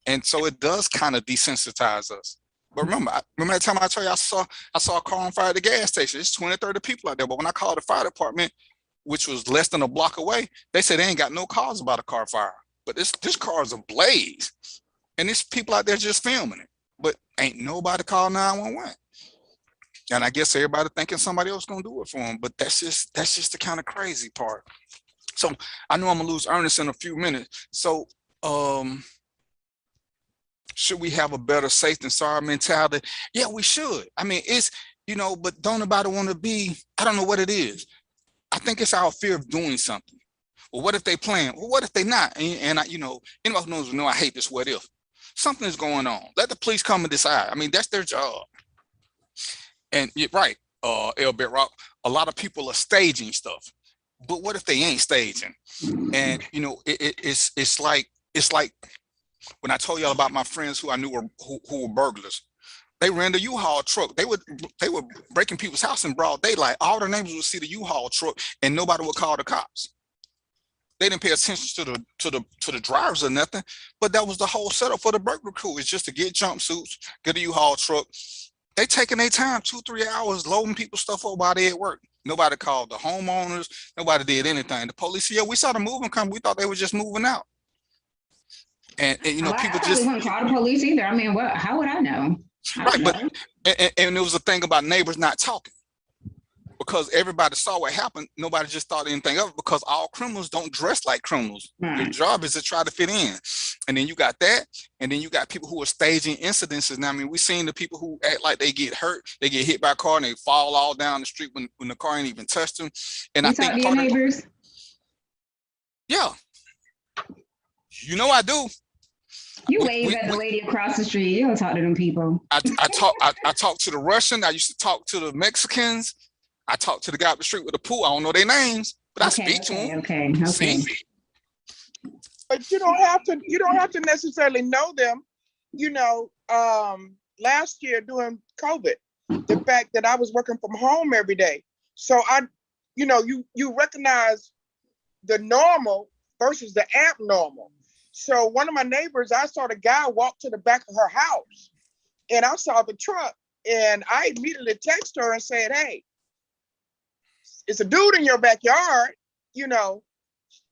And so it does kind of desensitize us. But remember that time I told you I saw a car on fire at the gas station. There's 20, 30 people out there. But when I called the fire department, which was less than a block away, they said they ain't got no calls about a car fire. But this car is ablaze. And there's people out there just filming it. But ain't nobody called 911. And I guess everybody thinking somebody else gonna do it for them. But that's just the kind of crazy part. So I know I'm gonna lose Ernest in a few minutes. So should we have a better safe than sorry mentality? Yeah, we should. I mean, it's, you know, but don't nobody want to be, I don't know what it is. I think it's our fear of doing something. Well, what if they playing? Well, what if they not? And I, you know, anybody who knows, I hate this what if. Something is going on. Let the police come and decide. I mean, that's their job. And you're right, L. Rock, a lot of people are staging stuff. But what if they ain't staging? And, you know, it's like when I told y'all about my friends who I knew who were burglars. They ran the U-Haul truck. They were breaking people's house in broad daylight. All their neighbors would see the U-Haul truck, and nobody would call the cops. They didn't pay attention to the drivers or nothing. But that was the whole setup for the burglar crew. It's just to get jumpsuits, get a U-Haul truck. They taking their time, 2-3 hours, loading people's stuff up while they at work. Nobody called the homeowners. Nobody did anything. The police, yeah, we saw the moving come. We thought they were just moving out. And you know, people just
wouldn't call the police either. I mean, what? How would I know?
Right, but and there was a thing about neighbors not talking, because everybody saw what happened. Nobody just thought anything of it, because all criminals don't dress like criminals. Their job is to try to fit in. And then you got that, and then you got people who are staging incidences. Now, I mean, we've seen the people who act like they get hurt, they get hit by a car, and they fall all down the street when the car ain't even touched them. And I think part of neighbors. Yeah, you know I do.
You wave at the lady across the street. You don't talk to them people.
I talk to the Russian. I used to talk to the Mexicans. I talk to the guy up the street with the pool. I don't know their names, but I speak to them.
Okay.
See?
But you don't have to necessarily know them. You know, last year during COVID, the fact that I was working from home every day. So you recognize the normal versus the abnormal. So one of my neighbors, I saw the guy walk to the back of her house, and I saw the truck, and I immediately texted her and said, "Hey, it's a dude in your backyard, you know."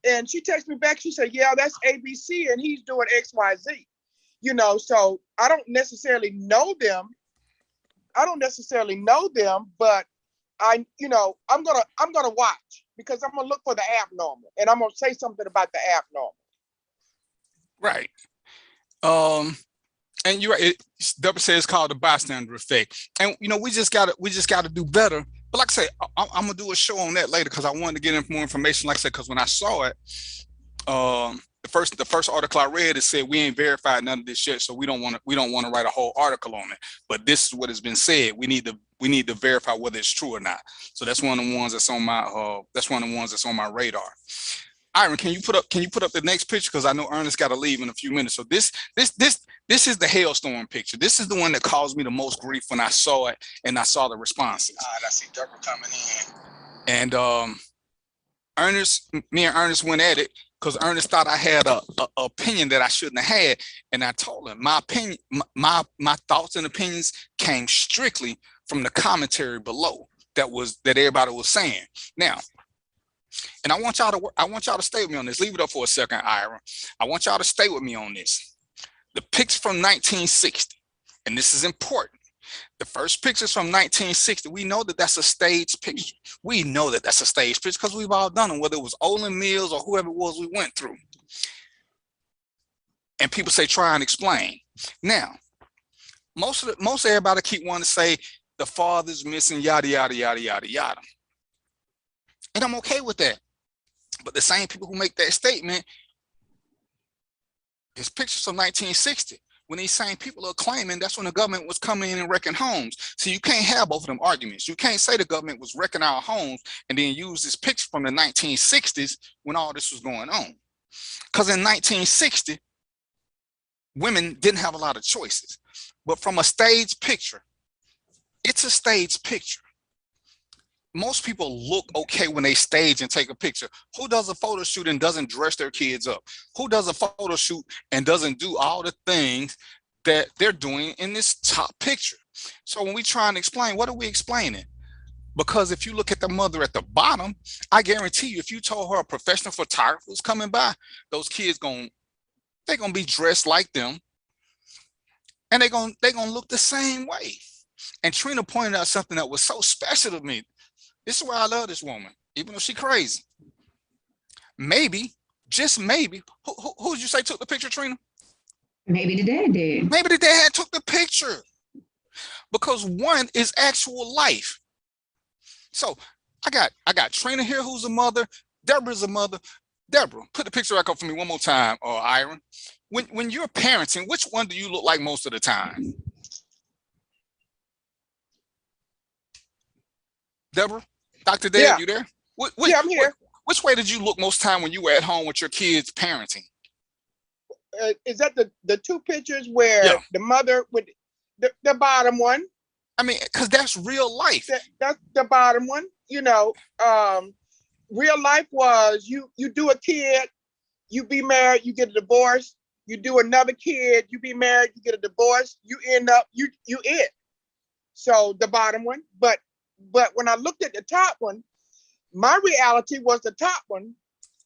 And she texted me back. She said, "Yeah, that's ABC, and he's doing XYZ." You know, so I don't necessarily know them. But I'm gonna watch, because I'm gonna look for the abnormal, and I'm gonna say something about the abnormal.
Right. And you're right. Deborah says it's called the bystander effect. And we just gotta do better. But like I say, I'm gonna do a show on that later, because I wanted to get more information. Like I said, because when I saw it, the first article I read, it said we ain't verified none of this shit, so we don't want to write a whole article on it. But this is what has been said. We need to verify whether it's true or not. So that's one of the ones that's on my radar. Iron, can you put up the next picture, because I know Ernest got to leave in a few minutes. So this is the hailstorm picture. This is the one that caused me the most grief when I saw it and I saw the responses. And I see Deborah coming in. And me and Ernest went at it, because Ernest thought I had a opinion that I shouldn't have had, and I told him my opinion, my thoughts and opinions came strictly from the commentary below that everybody was saying. Now. And I want y'all to stay with me on this. Leave it up for a second, Ira. I want y'all to stay with me on this. The picture from 1960, and this is important. The first pictures from 1960, we know that that's a staged picture. We know that that's a staged picture because we've all done them, whether it was Olin Mills or whoever it was we went through. And people say, try and explain. Now, most everybody keep wanting to say the father's missing, yada, yada, yada, yada, yada. And I'm okay with that. But the same people who make that statement, his pictures from 1960, when these same people are claiming that's when the government was coming in and wrecking homes. So you can't have both of them arguments. You can't say the government was wrecking our homes and then use this picture from the 1960s when all this was going on. Because in 1960, women didn't have a lot of choices. But from a staged picture, It's a staged picture. Most people look okay when they stage and take a picture. Who does a photo shoot and doesn't dress their kids up? Who does a photo shoot and doesn't do all the things that they're doing in this top picture? So when we try and explain, what are we explaining? Because if you look at the mother at the bottom, I guarantee you, if you told her a professional photographer was coming by, those kids they're gonna be dressed like them, and they're gonna look the same way. And Trina pointed out something that was so special to me. This is why I love this woman, even though she's crazy. Maybe, just maybe, who did you say took the picture, Trina?
Maybe the dad did.
Maybe the dad took the picture, because one is actual life. So I got Trina here, who's a mother. Deborah's a mother. Deborah, put the picture back up for me one more time, Iron. When you're parenting, which one do you look like most of the time? Deborah, Dr. Deb,
Yeah.
you there?
Yeah, I'm here.
Which way did you look most time when you were at home with your kids parenting?
Is that the two pictures where the mother with the bottom one?
I mean, because that's real life.
That's the bottom one. You know, real life was you do a kid, you be married, you get a divorce. You do another kid, you be married, you get a divorce. You end up you it. So the bottom one, but when I looked at the top one, my reality was the top one.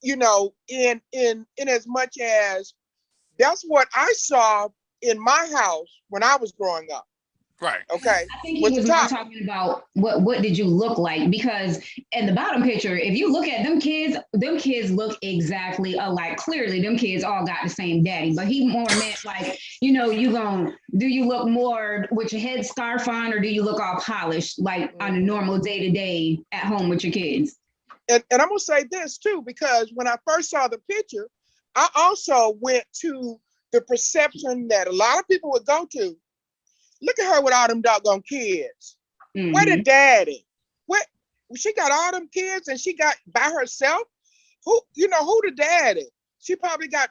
You know, in as much as that's what I saw in my house when I was growing up.
Right.
Okay.
I think he was more talking about what did you look like, because in the bottom picture, if you look at them kids look exactly alike. Clearly, them kids all got the same daddy, but he more meant like, you know, do you look more with your head scarf on, or do you look all polished like on a normal day-to-day at home with your kids?
And I'm gonna say this too, because when I first saw the picture, I also went to the perception that a lot of people would go to. Look at her with all them doggone kids. Mm-hmm. Where the daddy? What? She got all them kids and she got by herself? Who the daddy? She probably got,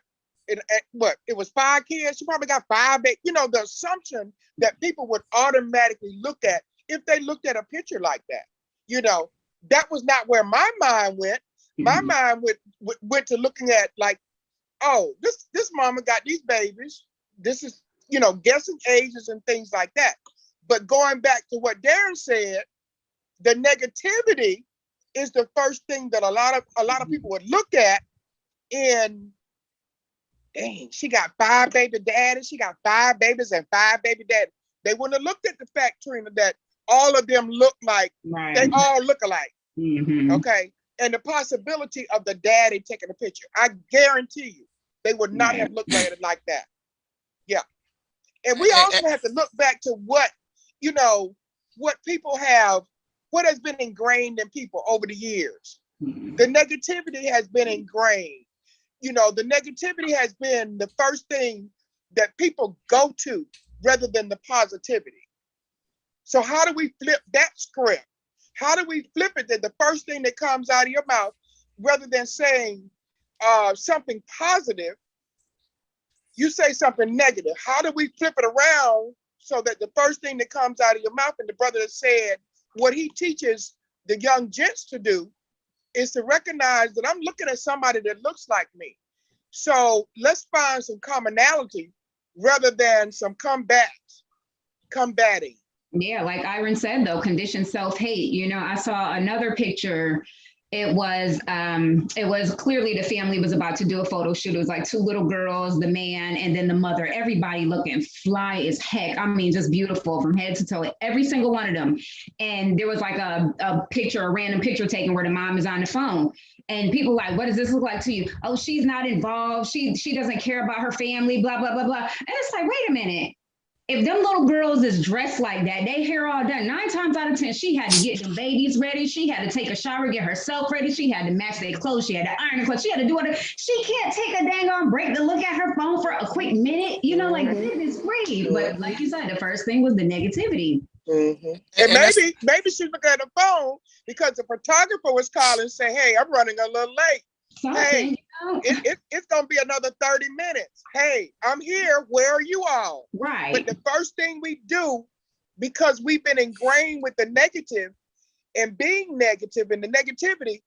what? It was 5 kids. She probably got 5. You know, the assumption that people would automatically look at if they looked at a picture like that. You know, that was not where my mind went. Mm-hmm. My mind went to looking at like, oh, this mama got these babies. This is, you know, guessing ages and things like that. But going back to what Darren said, the negativity is the first thing that a lot of people would look at. In, dang, she got 5 baby daddies, she got 5 babies and 5 baby daddies. They wouldn't have looked at the fact, Trina, that all of them look like, they all look alike. Mm-hmm. Okay. And the possibility of the daddy taking a picture, I guarantee you, they would not have looked at it like that. Yeah. And we also have to look back to what, you know, what people have, what has been ingrained in people over the years. Mm-hmm. The negativity has been ingrained. You know, the negativity has been the first thing that people go to rather than the positivity. So how do we flip that script? How do we flip it that the first thing that comes out of your mouth, rather than saying something positive, you say something negative? How do we flip it around so that the first thing that comes out of your mouth, and the brother that said what he teaches the young gents to do is to recognize that I'm looking at somebody that looks like me. So let's find some commonality rather than some combating.
Yeah, like Iron said, though, conditioned self-hate. You know, I saw another picture. It was clearly the family was about to do a photo shoot. It was like 2 little girls, the man, and then the mother, everybody looking fly as heck. I mean, just beautiful from head to toe, every single one of them. And there was like a random picture taken where the mom is on the phone. And people like, what does this look like to you? Oh, she's not involved. She doesn't care about her family, blah, blah, blah, blah. And it's like, wait a minute. If them little girls is dressed like that, they hair all done, 9 times out of 10, she had to get them babies ready. She had to take a shower, get herself ready. She had to match their clothes. She had to iron her clothes. She had to do it. She can't take a dang on break to look at her phone for a quick minute. You know, like, goodness grief. But like you said, the first thing was the negativity.
Mm-hmm. And maybe she looked at her phone because the photographer was calling and saying, hey, I'm running a little late. Hey, it's going to be another 30 minutes. Hey, I'm here. Where are you all?
Right.
But the first thing we do because we've been ingrained with the negative and being negative and the negativity.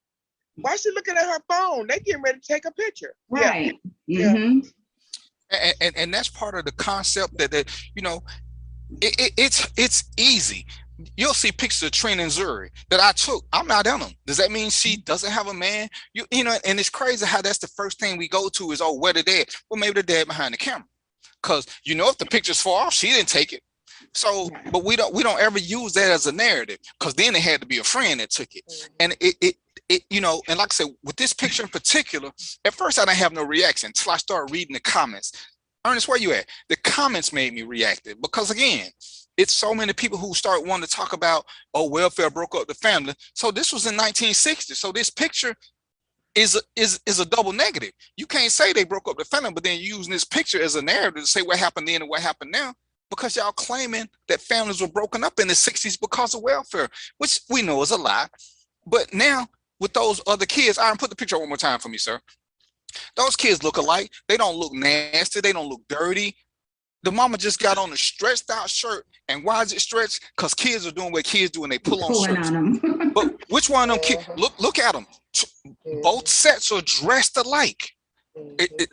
Why is she looking at her phone? They getting ready to take a picture.
Right.
Yeah.
Mm-hmm.
And that's part of the concept that you know, it's easy. You'll see pictures of Trina and Zuri that I took. I'm not in them. Does that mean she doesn't have a man? You know, and it's crazy how that's the first thing we go to is, oh, where the dad? Well, maybe the dad behind the camera. Because you know, if the picture's far off, she didn't take it. So, but we don't ever use that as a narrative, because then it had to be a friend that took it. And it you know, and like I said, with this picture in particular, at first I didn't have no reaction until I started reading the comments. Ernest, where you at? The comments made me reactive, because again, it's so many people who start wanting to talk about, oh, welfare broke up the family. So this was in 1960. So this picture is a double negative. You can't say they broke up the family, but then using this picture as a narrative to say what happened then and what happened now, because y'all claiming that families were broken up in the 60s because of welfare, which we know is a lie. But now with those other kids, Aaron, put the picture up one more time for me, sir. Those kids look alike. They don't look nasty. They don't look dirty. The mama just got on a stretched out shirt. And why is it stretched? Because kids are doing what kids do, and they pull on shirts. But which one of them kids? Look at them. Both sets are dressed alike.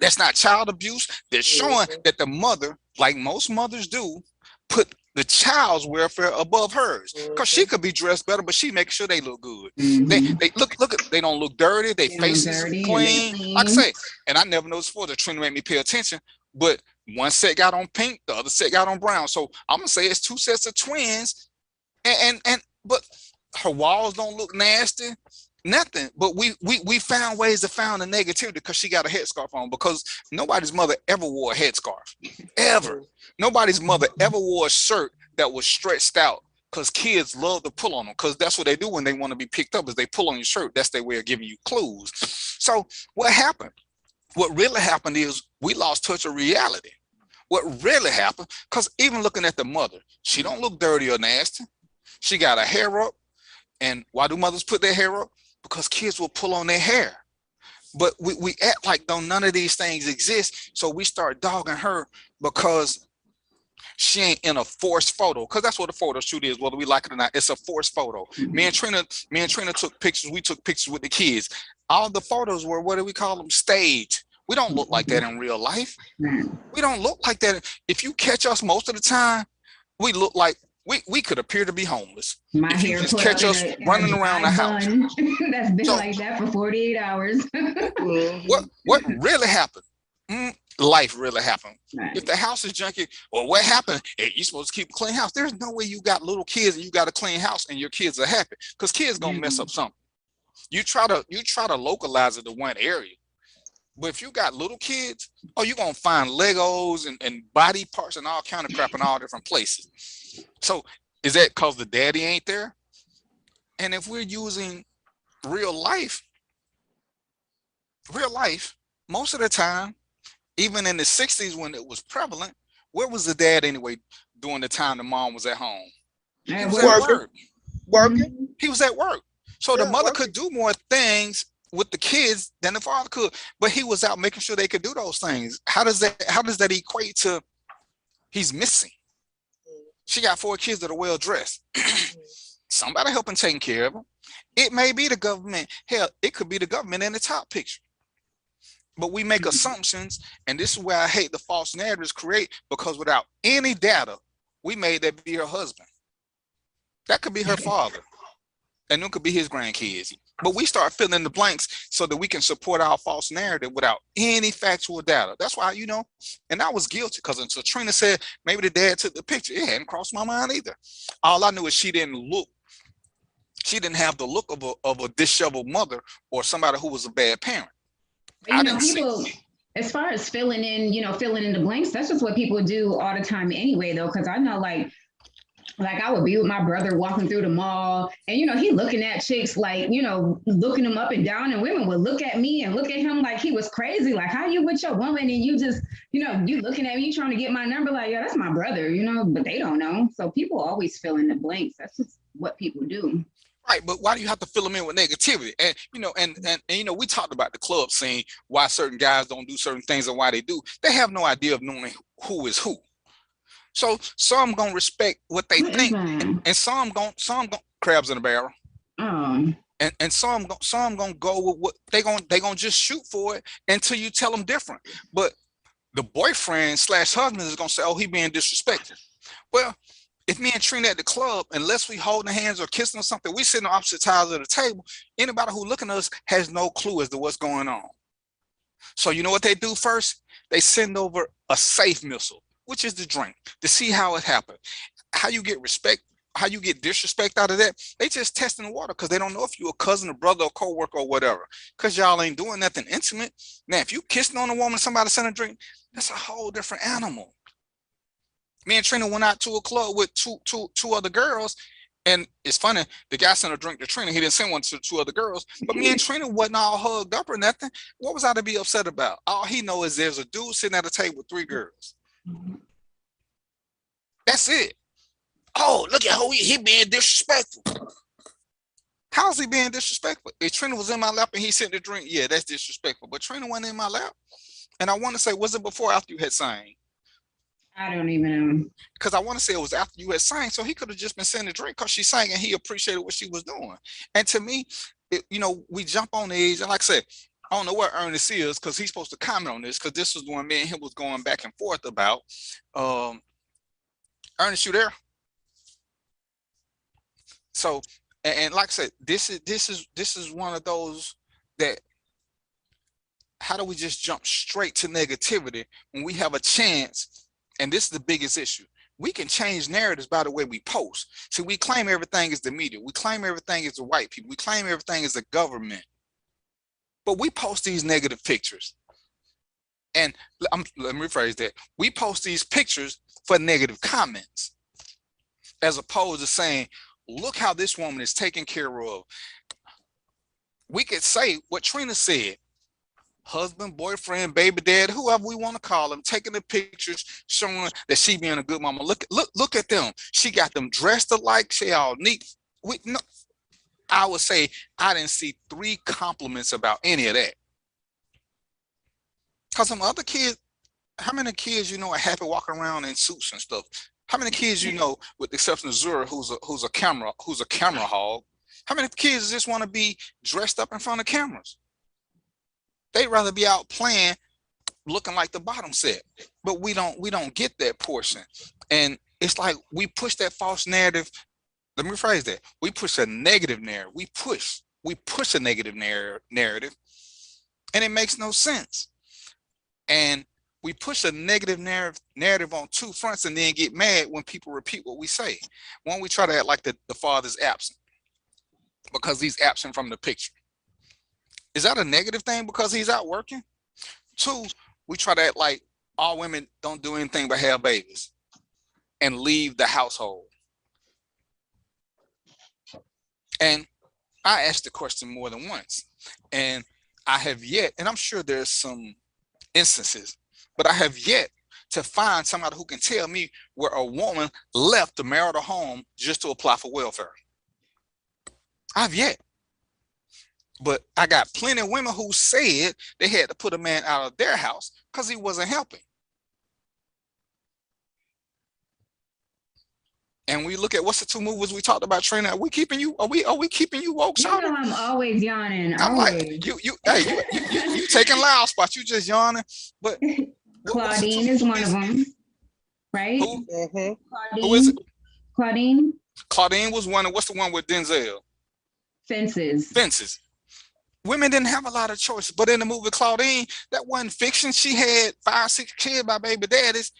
That's not child abuse. They're showing that the mother, like most mothers do, put the child's welfare above hers, because she could be dressed better, but she makes sure they look good. They look they don't look dirty. They faces clean. Like I say, and I never noticed before. The trend made me pay attention. But one set got on pink, the other set got on brown. So I'm gonna say it's two sets of twins, and but her walls don't look nasty. Nothing, but we found ways to find the negativity, because she got a headscarf on, because nobody's mother ever wore a headscarf, ever. Nobody's mother ever wore a shirt that was stretched out, because kids love to pull on them, because that's what they do when they want to be picked up, is they pull on your shirt. That's their way of giving you clues. So what happened? What really happened is we lost touch of reality. What really happened, because even looking at the mother, she don't look dirty or nasty. She got her hair up. And why do mothers put their hair up? Because kids will pull on their hair. But we act like though none of these things exist. So we start dogging her because she ain't in a forced photo, because that's what a photo shoot is, whether we like it or not. It's a forced photo. Me and Trina took pictures. We took pictures with the kids. All the photos were, what do we call them? Staged. We don't look like that in real life. We don't look like that. If you catch us most of the time, we look like we could appear to be homeless.
My
if
hair
you just catch us running around the house.
That's been so, like that for 48 hours.
what really happened? Life really happened. Right. If the house is junky, well, what happened? Hey, you're supposed to keep a clean house. There's no way you got little kids and you got a clean house and your kids are happy, because kids gonna mess up something. You try to localize it to one area. But if you got little kids, oh, you're gonna find Legos and body parts and all kind of crap in all different places. So is that because the daddy ain't there? And if we're using real life, most of the time, even in the 60s when it was prevalent, where was the dad anyway during the time the mom was at home? He was at work.
Working.
He was at work. So the mother could do more things with the kids than the father could, but he was out making sure they could do those things. How does that equate to he's missing? She got 4 kids that are well dressed. Somebody helping taking care of them. It may be the government. Hell, it could be the government in the top picture. But we make assumptions, and this is where I hate the false narratives create, because without any data, we made that be her husband. That could be her father. And it could be his grandkids. But we start filling in the blanks so that we can support our false narrative without any factual data. That's why, and I was guilty, because until Trina said maybe the dad took the picture, it hadn't crossed my mind either. All I knew is she didn't have the look of a disheveled mother or somebody who was a bad parent.
People, as far as filling in the blanks, that's just what people do all the time anyway, though, because I know like I would be with my brother walking through the mall, and he looking at chicks like, looking them up and down, and women would look at me and look at him like he was crazy. Like, how you with your woman and you just, you looking at me, you trying to get my number, like, yeah, that's my brother, but they don't know. So people always fill in the blanks. That's just what people do.
Right, but why do you have to fill them in with negativity? And we talked about the club scene, why certain guys don't do certain things and why they do. They have no idea of knowing who is who. So some gonna respect what they think, and some gonna crabs in a barrel. And some gonna go with what they gonna just shoot for it until you tell them different. But the boyfriend / husband is gonna say, "Oh, he being disrespected." Well, if me and Trina at the club, unless we holding hands or kissing or something, we sitting on opposite sides of the table. Anybody who looking at us has no clue as to what's going on. So you know what they do first? They send over a safe missile, which is the drink, to see how it happened. How you get respect, how you get disrespect out of that? They just testing the water because they don't know if you're a cousin, a brother, or co-worker, or whatever. Because y'all ain't doing nothing intimate. Now, if you kissing on a woman, somebody send a drink, that's a whole different animal. Me and Trina went out to a club with two other girls, and it's funny. The guy sent a drink to Trina. He didn't send one to 2 other girls. But me and Trina wasn't all hugged up or nothing. What was I to be upset about? All he knows is there's a dude sitting at a table with 3 girls. That's it. Oh, look at how he being disrespectful. How's he being disrespectful? If Trina was in my lap and he sent the drink, yeah, that's disrespectful. But Trina wasn't in my lap. And I want to say, was it before or after you had sang?
I don't even know.
Because I want to say it was after you had sang, so he could have just been sending a drink because she sang and he appreciated what she was doing. And to me, we jump on the edge. And like I said, I don't know where Ernest is because he's supposed to comment on this because this was one me and him was going back and forth about. Ernest, you there? So, and like I said, this is one of those that, how do we just jump straight to negativity when we have a chance? And this is the biggest issue. We can change narratives by the way we post. See, we claim everything is the media. We claim everything is the white people. We claim everything is the government. But we post these negative pictures. And let me rephrase that. We post these pictures for negative comments, as opposed to saying, look how this woman is taken care of. We could say what Trina said. Husband, boyfriend, baby dad, whoever we want to call them, taking the pictures, showing that she being a good mama. Look at them. She got them dressed alike. She all neat. I would say I didn't see 3 compliments about any of that. Because some other kids, how many kids you know are happy walking around in suits and stuff? How many kids you know, with the exception of Zura, who's a camera hog? How many kids just want to be dressed up in front of cameras? They'd rather be out playing, looking like the bottom set. But we don't get that portion. And it's like we push that false narrative. Let me rephrase that. We push a negative narrative. We push a negative narrative, and it makes no sense. And we push a negative narrative on 2 fronts and then get mad when people repeat what we say. One, we try to act like the father's absent because he's absent from the picture. Is that a negative thing because he's out working? 2, we try to act like all women don't do anything but have babies and leave the household. And I asked the question more than once, and I have yet, and I'm sure there's some instances, but I have yet to find somebody who can tell me where a woman left the marital home just to apply for welfare. I've yet. But I got plenty of women who said they had to put a man out of their house because he wasn't helping. And we look at what's the 2 movies we talked about, Trina. Are we keeping you woke?
You know I'm always yawning.
I'm like, you taking loud spots. You just yawning. But
Claudine is one of them, right?
Who?
Claudine.
Who is it?
Claudine.
Claudine was one. And what's the one with Denzel? Fences. Women didn't have a lot of choice, but in the movie Claudine, that wasn't fiction. She had 5, 6 kids by baby daddies,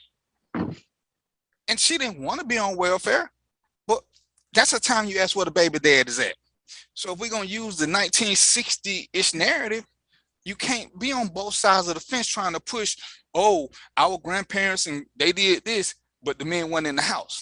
and she didn't want to be on welfare. But that's a time you ask where the baby dad is at. So if we're gonna use the 1960-ish narrative, you can't be on both sides of the fence trying to push, oh, our grandparents and they did this, but the men weren't in the house.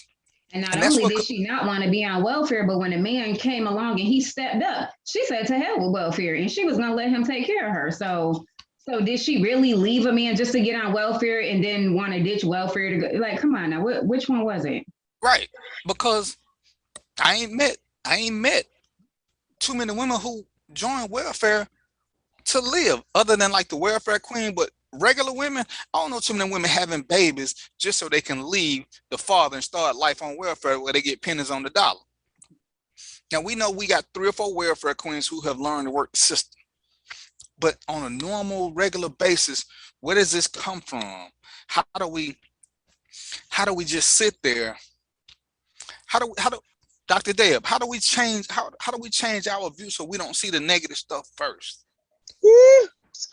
And not only did she not want to be on welfare, but when a man came along and he stepped up, she said to hell with welfare, and she was going to let him take care of her. So did she really leave a man just to get on welfare and then want to ditch welfare to go? Like, come on now, which one was it?
Right, because I ain't met too many women who joined welfare to live, other than like the welfare queen. But regular women, I don't know too many women having babies just so they can leave the father and start life on welfare where they get pennies on the dollar. Now, we know we got 3 or 4 welfare queens who have learned to work the system. But on a normal, regular basis, where does this come from? How do we just sit there? How do Dr. Deb, how do we change our view so we don't see the negative stuff first?
Woo, it's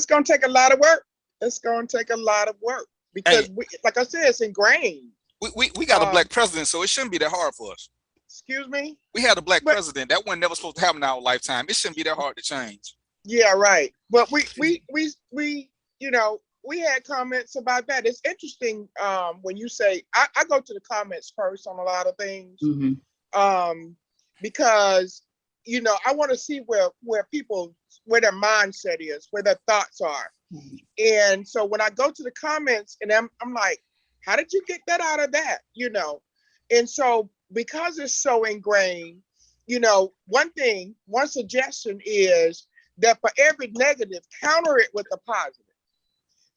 gonna take a lot of work. It's gonna take a lot of work because like I said, it's ingrained.
We got a black president, so it shouldn't be that hard for us.
Excuse me?
We had a black president. That wasn't never supposed to happen in our lifetime. It shouldn't be that hard to change.
Yeah, right. But we you know, we had comments about that. It's interesting when you say I go to the comments first on a lot of things. Because you know, I want to see where their mindset is, where their thoughts are. And so when I go to the comments and I'm like, how did you get that out of that? You know, and so because it's so ingrained, you know, one suggestion is that for every negative, counter it with a positive.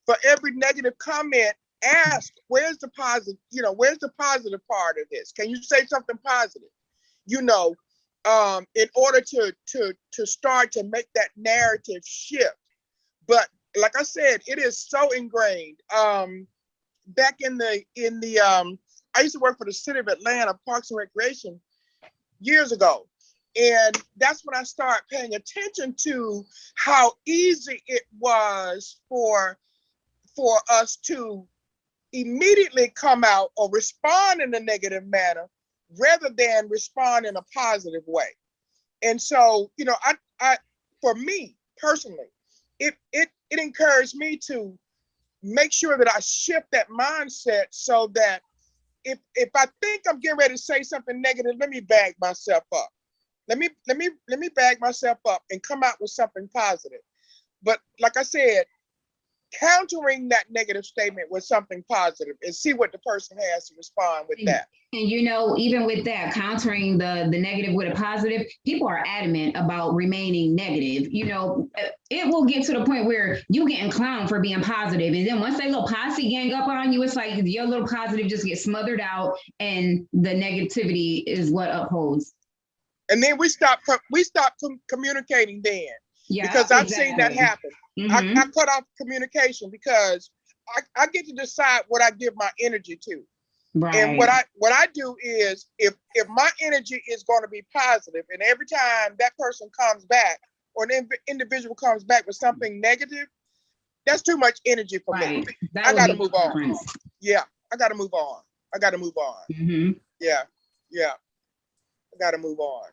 For every negative comment, ask, where's the positive? You know, where's the positive part of this? Can you say something positive? You know, in order to start to make that narrative shift. But like I said, it is so ingrained. Back in the I used to work for the City of Atlanta Parks and Recreation years ago. And that's when I started paying attention to how easy it was for us to immediately come out or respond in a negative manner rather than respond in a positive way. And so, you know, I for me personally, it encouraged me to make sure that I shift that mindset so that if I think I'm getting ready to say something negative, let me bag myself up. Let me bag myself up and come out with something positive. But like I said, countering that negative statement with something positive and see what the person has to respond with that.
And you know, even with that, countering the negative with a positive, people are adamant about remaining negative. You know, it will get to the point where you getting clowned for being positive. And then once they little posse gang up on you, it's like your little positive just gets smothered out and the negativity is what upholds.
And then we stop communicating then. Yeah, because I've seen that happen. I cut off communication because I get to decide what I give my energy to. Right. And what I do is if my energy is going to be positive, and every time that person comes back or an individual comes back with something negative, that's too much energy for me. I got to move on. Yeah, I got to move on. Yeah. I got to move on.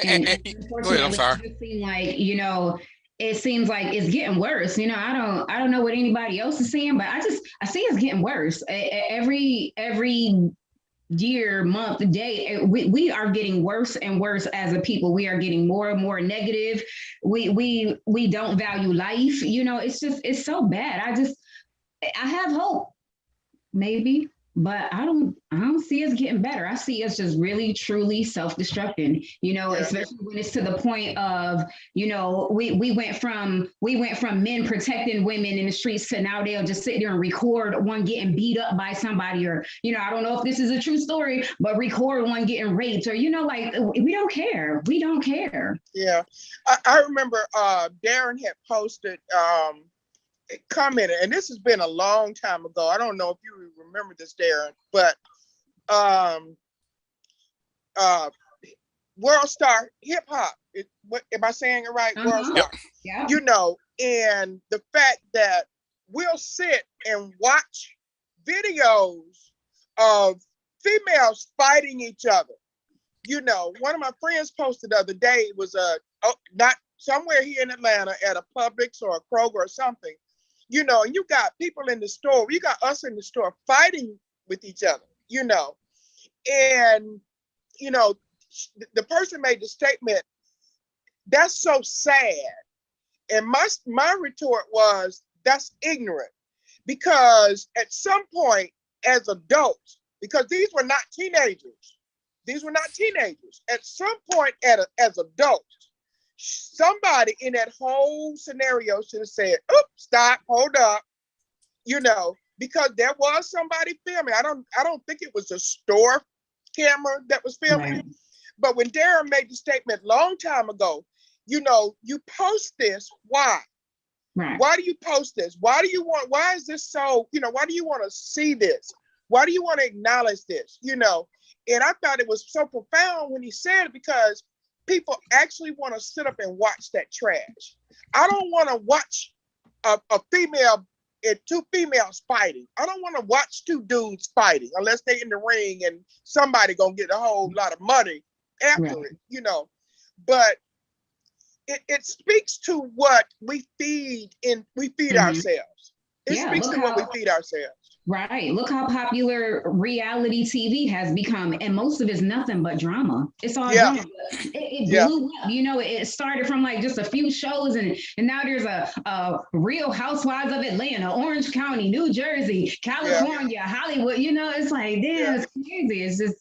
And
go ahead, I'm sorry.
It seems like, you know, it seems like it's getting worse. You know, I don't know what anybody else is saying, but I see it's getting worse. Every year, month, day, we are getting worse and worse as a people. We are getting more and more negative. We don't value life. You know, it's so bad. I have hope, maybe. But I don't see us getting better. I see us just really, truly self-destructing, you know, especially when it's to the point of, you know, we went from men protecting women in the streets to now they'll just sit there and record one getting beat up by somebody, or, you know, I don't know if this is a true story, but record one getting raped, or, you know, like, we don't care. We don't care.
Yeah. I remember Darren had posted, commented, and this has been a long time ago. I don't know if you remember this, Darren, but World Star Hip Hop. What am I saying it right? World Star. Yeah. You know, and the fact that we'll sit and watch videos of females fighting each other. You know, one of my friends posted the other day, it was not somewhere here in Atlanta at a Publix or a Kroger or something. You know, and you got people in the store, you got us in the store fighting with each other, you know. And, you know, the person made the statement, that's so sad. And my retort was, that's ignorant. Because at some point as adults, because these were not teenagers. At some point as adults, somebody in that whole scenario should have said, "Oops, stop, hold up," because there was somebody filming. I don't think it was a store camera that was filming. Right. But when Darren made the statement long time ago, you post this, why? Right. Why do you post this? Why is this so, why do you want to see this? Why do you want to acknowledge this? And I thought it was so profound when he said it, because people actually want to sit up and watch that trash. I don't want to watch a female and two females fighting. I don't want to watch two dudes fighting unless they're in the ring and somebody gonna get a whole lot of money after it, But it speaks to what we feed ourselves. It speaks to what we feed ourselves.
Right. Look how popular reality TV has become. And most of it's nothing but drama. It's all drama. It blew up. It started from like just a few shows and now there's a Real Housewives of Atlanta, Orange County, New Jersey, California, Hollywood. It's like, damn, it's crazy. It's just.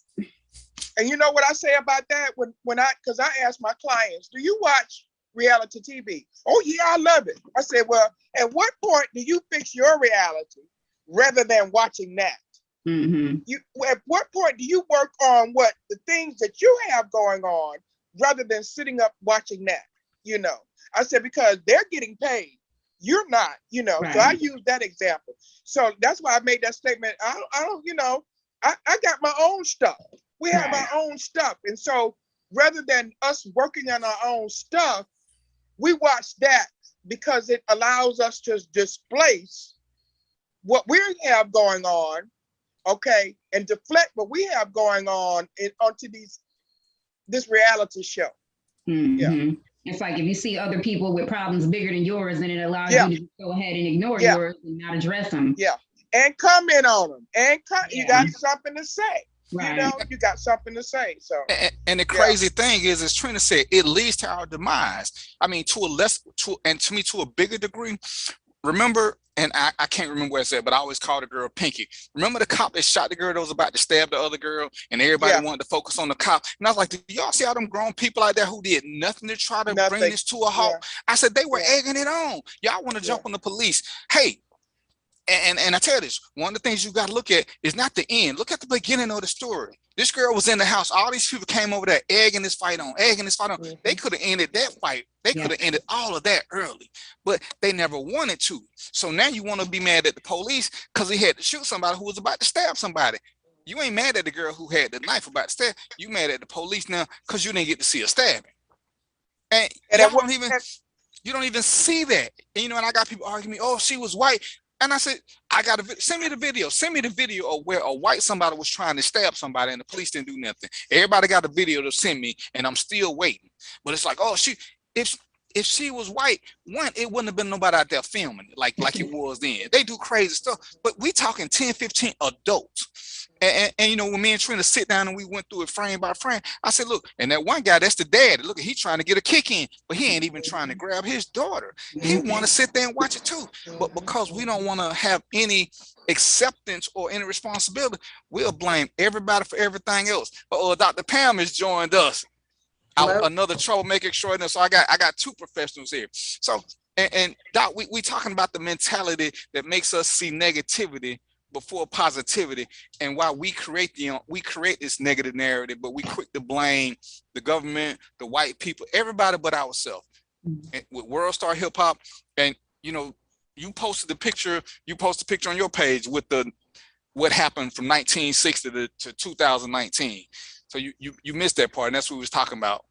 And you know what I say about that? Because I ask my clients, do you watch reality TV? Oh yeah, I love it. I said, well, at what point do you fix your reality rather than watching that? Mm-hmm. At what point do you work on the things that you have going on rather than sitting up watching that? I said, because they're getting paid. You're not, Right. So I use that example. So that's why I made that statement. I got my own stuff. We have our own stuff. And so rather than us working on our own stuff, we watch that because it allows us to displace what we have going on, okay, and deflect what we have going on onto this reality show.
Mm-hmm. Yeah. It's like if you see other people with problems bigger than yours, then it allows you to just go ahead and ignore yours and not address them.
Yeah, and comment on them. And you got something to say. Right. You got something to say. So,
and the crazy thing is, as Trina said, it leads to our demise. I mean, to a bigger degree. Remember, and I can't remember what I said, but I always called the girl Pinky. Remember the cop that shot the girl that was about to stab the other girl, and everybody wanted to focus on the cop. And I was like, do y'all see all them grown people out there who did nothing to try to bring this to a halt? I said, they were egging it on. Y'all want to jump on the police. Hey, and I tell you this, one of the things you got to look at is not the end. Look at the beginning of the story. This girl was in the house. All these people came over there egging this fight on. Mm-hmm. They could have ended that fight. They could have ended all of that early, but they never wanted to. So now you want to be mad at the police because he had to shoot somebody who was about to stab somebody. You ain't mad at the girl who had the knife about to stab. You mad at the police now because you didn't get to see a stabbing. And you don't even see that. And and I got people arguing me, oh, she was white. And I said, send me the video. Send me the video of where a white somebody was trying to stab somebody and the police didn't do nothing. Everybody got a video to send me and I'm still waiting. But it's like, oh, if she was white, it wouldn't have been nobody out there filming it like it was then. They do crazy stuff. But we talking 10, 15 adults. And when me and Trina sit down and we went through it frame by frame, I said, look, and that one guy, that's the dad. Look, he's trying to get a kick in, but he ain't even trying to grab his daughter. He want to sit there and watch it too. But because we don't want to have any acceptance or any responsibility, we'll blame everybody for everything else. But Dr. Pam has joined us. Another troublemaker extraordinaire. So I got two professionals here. So and Doc, we talking about the mentality that makes us see negativity before positivity, and why we create this negative narrative, but we quick to blame the government, the white people, everybody but ourselves. And with World Star Hip Hop, and you posted the picture on your page with what happened from 1960 to 2019. So you missed that part, and that's what we was talking about.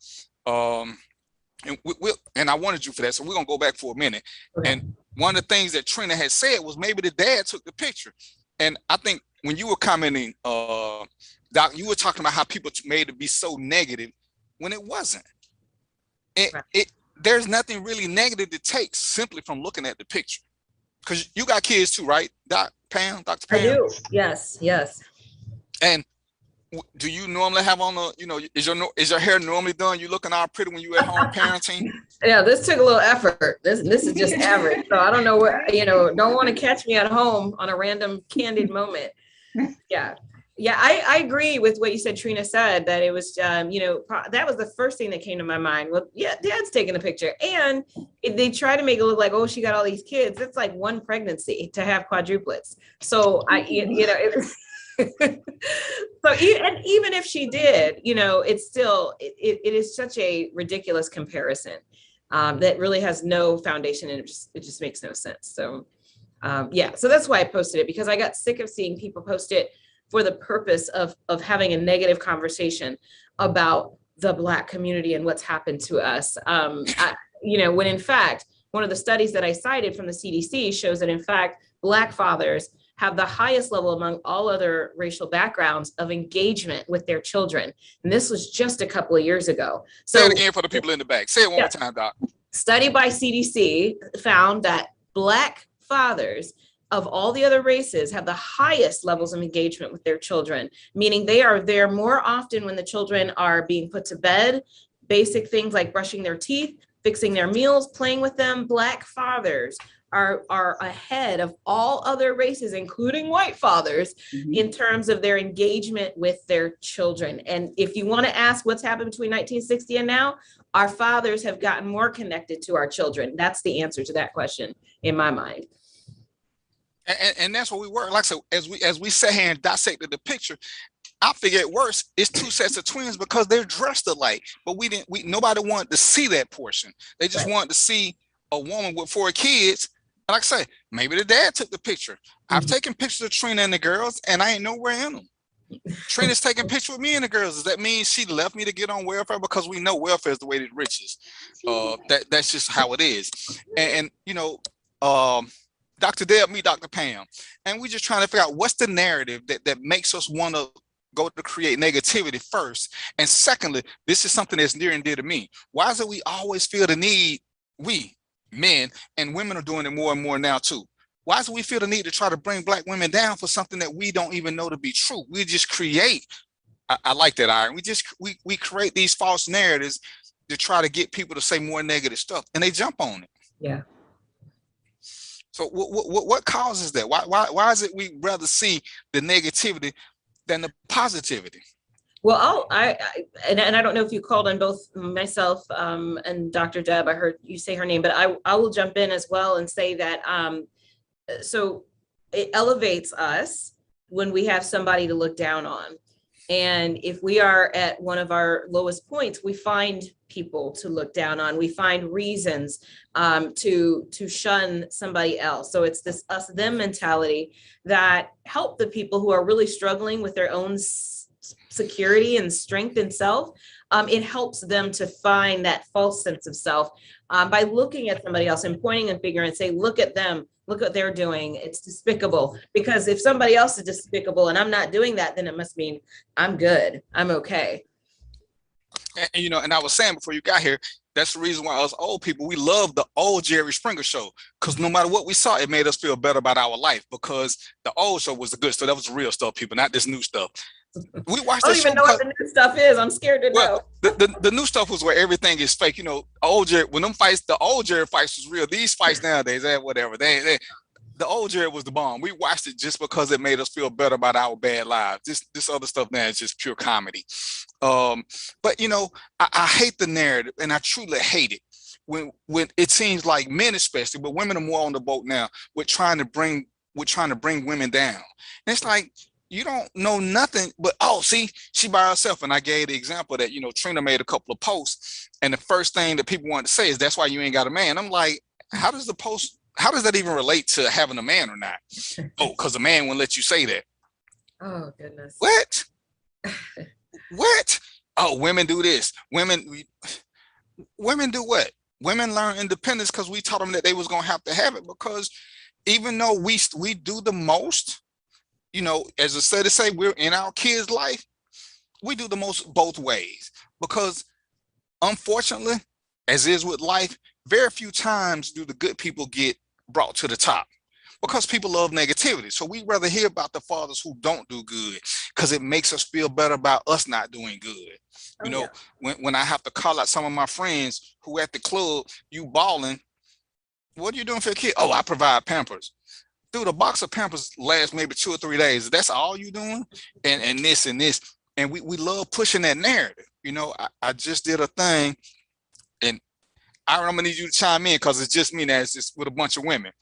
And I wanted you for that, so we're gonna go back for a minute. Okay. And one of the things that Trina had said was maybe the dad took the picture. And I think when you were commenting, Doc, you were talking about how people made it be so negative when it wasn't. There's nothing really negative to take simply from looking at the picture. Because you got kids too, right, Dr. Pam?
I do. Yes.
And do you normally have on is your hair normally done? You looking all pretty when you at home parenting?
Yeah, this took a little effort. This is just average. So I don't know what, don't want to catch me at home on a random candid moment. Yeah.
Yeah, I agree with what you said, Trina said, that it was, you know, that was the first thing that came to my mind. Well, yeah, dad's taking a picture. And if they try to make it look like, oh, she got all these kids. It's like one pregnancy to have quadruplets. So you know, so and even if she did, you know, it's still, it is such a ridiculous comparison that really has no foundation, and it just makes no sense. So yeah, so that's why I posted it, because I got sick of seeing people post it for the purpose of having a negative conversation about the Black community and what's happened to us. You know, when in fact, one of the studies that I cited from the CDC shows that in fact, Black fathers have the highest level among all other racial backgrounds of engagement with their children. And this was just a couple of years ago. So
say it again for the people in the back. Say it one more time, Doc.
Study by CDC found that Black fathers of all the other races have the highest levels of engagement with their children, meaning they are there more often when the children are being put to bed, basic things like brushing their teeth, fixing their meals, playing with them. Black fathers are ahead of all other races, including white fathers, in terms of their engagement with their children. And if you want to ask what's happened between 1960 and now, our fathers have gotten more connected to our children. That's the answer to that question in my mind.
And that's what we were. Like I said, as we sat here and dissected the picture, I figure at worst, it's two sets of twins because they're dressed alike. But nobody wanted to see that portion. They just wanted to see a woman with 4 kids. And like I say, maybe the dad took the picture. I've taken pictures of Trina and the girls, and I ain't nowhere in them. Trina's taking pictures with me and the girls. Does that mean she left me to get on welfare? Because we know welfare is the way to riches. That's just how it is. And you know, Dr. Deb, me, Dr. Pam, and we're just trying to figure out what's the narrative that makes us want to go to create negativity first. And secondly, this is something that's near and dear to me. Why is it we always feel the need, we, men and women are doing it more and more now too. Why is it we feel the need to try to bring Black women down for something that we don't even know to be true? We just create, I like that, Iron. We create these false narratives to try to get people to say more negative stuff, and they jump on it.
Yeah.
So what causes that? Why is it we rather see the negativity than the positivity?
Well, I don't know if you called on both myself and Dr. Deb. I heard you say her name, but I will jump in as well and say that so it elevates us when we have somebody to look down on. And if we are at one of our lowest points, we find people to look down on. We find reasons to shun somebody else. So it's this us them mentality that help the people who are really struggling with their own security and strength and self. It helps them to find that false sense of self by looking at somebody else and pointing a finger and say, look at them. Look what they're doing. It's despicable. Because if somebody else is despicable and I'm not doing that, then it must mean I'm good. I'm okay.
And you know, and I was saying before you got here, that's the reason why us old people, we love the old Jerry Springer show. Because no matter what we saw, it made us feel better about our life. Because the old show was the good stuff. That was the real stuff, people, not this new stuff. We watched
I don't even know what the new stuff is. I'm scared to know.
The new stuff was where everything is fake. You know, old Jerry, when them fights, the old Jerry fights was real. These fights nowadays, whatever. The old Jerry was the bomb. We watched it just because it made us feel better about our bad lives. This other stuff now is just pure comedy. But you know, I hate the narrative, and I truly hate it when it seems like men especially, but women are more on the boat now. We're trying to bring women down. And it's like, you don't know nothing, but oh, see, she by herself. And I gave the example that, you know, Trina made a couple of posts, and the first thing that people want to say is, that's why you ain't got a man. I'm like, how does that even relate to having a man or not? Oh, because a man won't let you say that.
Oh, goodness.
What? What? Oh, women do this. Women do what? Women learn independence because we taught them that they was going to have it, because even though we do the most, you know, as a study say, we're in our kids' life, we do the most both ways. Because unfortunately, as is with life, very few times do the good people get brought to the top, because people love negativity. So we rather hear about the fathers who don't do good, because it makes us feel better about us not doing good. You know, when I have to call out some of my friends who at the club, you balling, what are you doing for your kid? Oh, I provide Pampers. dude, a box of Pampers lasts maybe 2 or 3 days. That's all you doing, and this and this, and we love pushing that narrative. You know, I just did a thing, and I'm gonna need you to chime in because it's just me now. It's just with a bunch of women.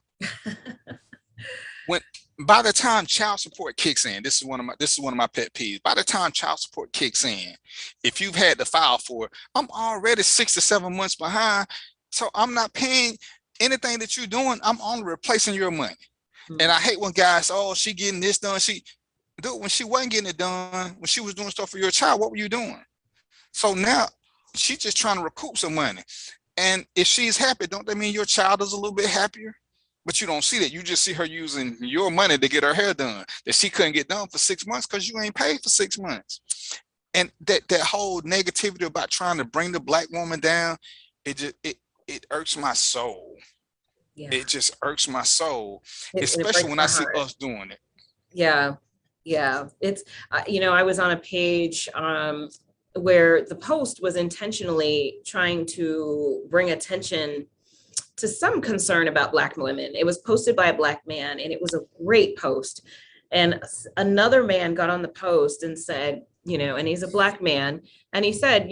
When by the time child support kicks in, this is one of my pet peeves. By the time child support kicks in, if you've had to file for it, I'm already 6 to 7 months behind, so I'm not paying anything that you're doing. I'm only replacing your money. And I hate when guys, oh, she getting this done. Dude, when she wasn't getting it done, when she was doing stuff for your child, what were you doing? So now she's just trying to recoup some money. And if she's happy, don't that mean your child is a little bit happier? But you don't see that. You just see her using your money to get her hair done that she couldn't get done for 6 months because you ain't paid for 6 months. And that whole negativity about trying to bring the Black woman down, it irks my soul. Yeah. It just irks my soul, especially when I see us doing it.
Yeah. Yeah. It's, I was on a page where the post was intentionally trying to bring attention to some concern about Black women. It was posted by a Black man, and it was a great post. And another man got on the post and said, and he's a Black man, and he said,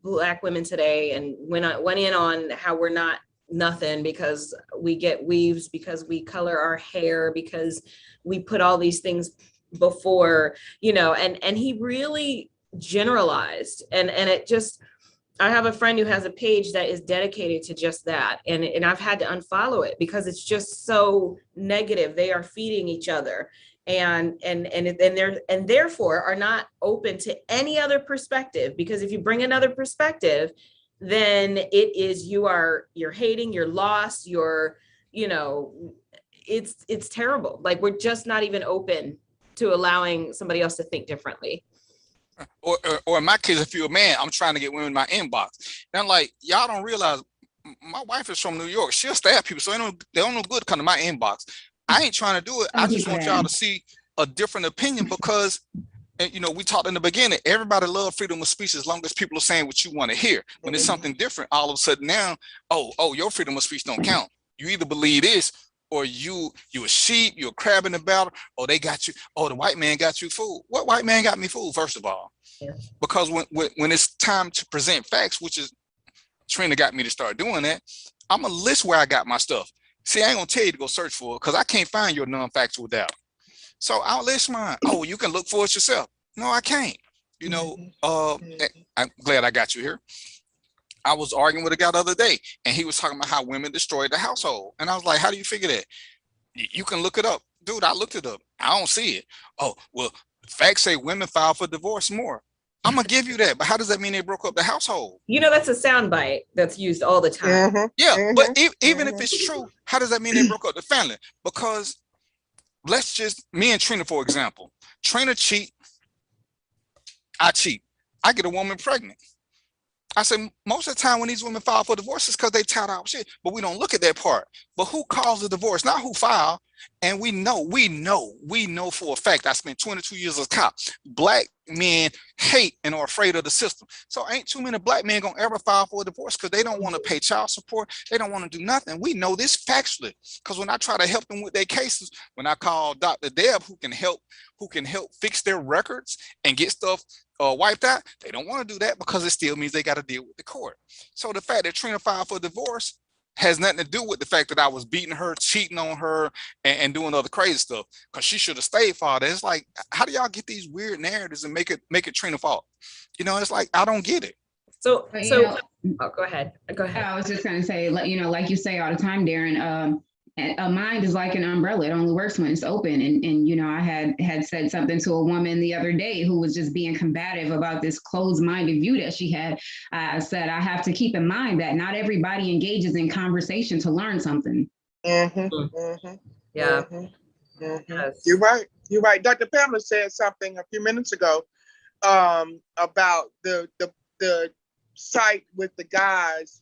Black women today, and went in on how we're not nothing because we get weaves, because we color our hair, because we put all these things before, and he really generalized, and it just, I have a friend who has a page that is dedicated to just that. And I've had to unfollow it because it's just so negative. They are feeding each other and therefore are not open to any other perspective, because if you bring another perspective, then it is, you're hating, you're lost, it's terrible. Like, we're just not even open to allowing somebody else to think differently.
Or in my case, if you're a man, I'm trying to get women in my inbox. And I'm like, y'all don't realize my wife is from New York. She'll stab people, so they don't know good come to my inbox. I ain't trying to do it. I just want y'all to see a different opinion because, we talked in the beginning, everybody loves freedom of speech as long as people are saying what you want to hear. When it's something different, all of a sudden now, oh, your freedom of speech don't count. You either believe this, or you a sheep, you a crab in the barrel, or they got you, the white man got you fooled. What white man got me fooled, first of all? Yeah. Because when it's time to present facts, which is, Trina got me to start doing that, I'm gonna list where I got my stuff. See, I ain't gonna tell you to go search for it because I can't find your non-factual data. So I'll list mine. Oh, you can look for it yourself. No, I can't. I'm glad I got you here. I was arguing with a guy the other day, and he was talking about how women destroyed the household. And I was like, how do you figure that? You can look it up. Dude, I looked it up. I don't see it. Oh, well, facts say women file for divorce more. I'm going to give you that. But how does that mean they broke up the household?
That's a soundbite that's used all the time.
Mm-hmm. Yeah, mm-hmm. But even if it's true, how does that mean they broke up the family? Because let's just, me and Trina, for example. Trina cheat. I cheat. I get a woman pregnant. I said, most of the time when these women file for divorce, it's because they tired out shit, but we don't look at that part. But who caused the divorce, not who filed. And we know for a fact, I spent 22 years as a cop. Black men hate and are afraid of the system. So ain't too many Black men gonna ever file for a divorce because they don't want to pay child support. They don't want to do nothing. We know this factually because when I try to help them with their cases, when I call Dr. Deb, who can help fix their records and get stuff wiped out, they don't want to do that because it still means they got to deal with the court. So the fact that Trina filed for divorce has nothing to do with the fact that I was beating her, cheating on her, and doing other crazy stuff, because she should have stayed father. It's like, how do y'all get these weird narratives and make it Trina fault? It's like, I don't get it.
So go ahead.
I was just going to say, like you say all the time, Darren, a mind is like an umbrella. It only works when it's open. And I had said something to a woman the other day who was just being combative about this closed-minded view that she had. I said, I have to keep in mind that not everybody engages in conversation to learn something.
Mm-hmm. Mm-hmm.
Yeah.
Mm-hmm. Mm-hmm. You're right. Dr. Pamela said something a few minutes ago about the site with the guys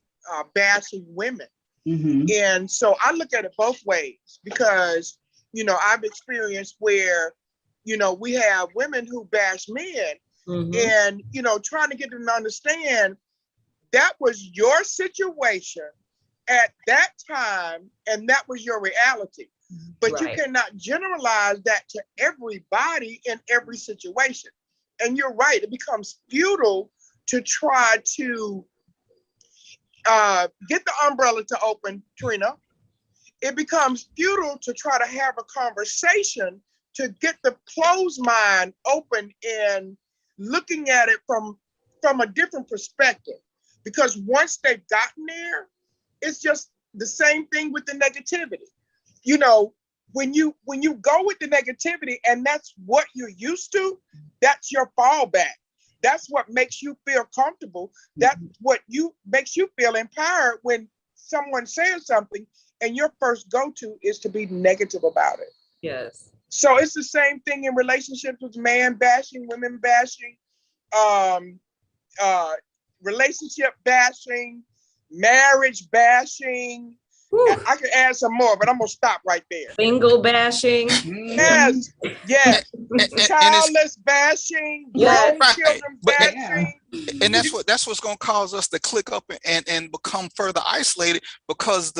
bashing women.
Mm-hmm.
And so I look at it both ways because, I've experienced where, we have women who bash men
mm-hmm.
and, trying to get them to understand that was your situation at that time and that was your reality. But you
Right.
cannot generalize that to everybody in every situation. And you're right, it becomes futile to try to get the umbrella to open, Trina. It becomes futile to try to have a conversation to get the closed mind open and looking at it from a different perspective. Because once they've gotten there, it's just the same thing with the negativity. You know, when you go with the negativity and that's what you're used to, that's your fallback. That's what makes you feel comfortable. That's what makes you feel empowered when someone says something and your first go-to is to be negative about it.
Yes.
So it's the same thing in relationships with man bashing, women bashing, relationship bashing, marriage bashing. I could add some more, but I'm gonna stop right there.
Single bashing.
Yes, yes. Childless bashing, grown children bashing.
And that's what's going to cause us to click up and become further isolated, because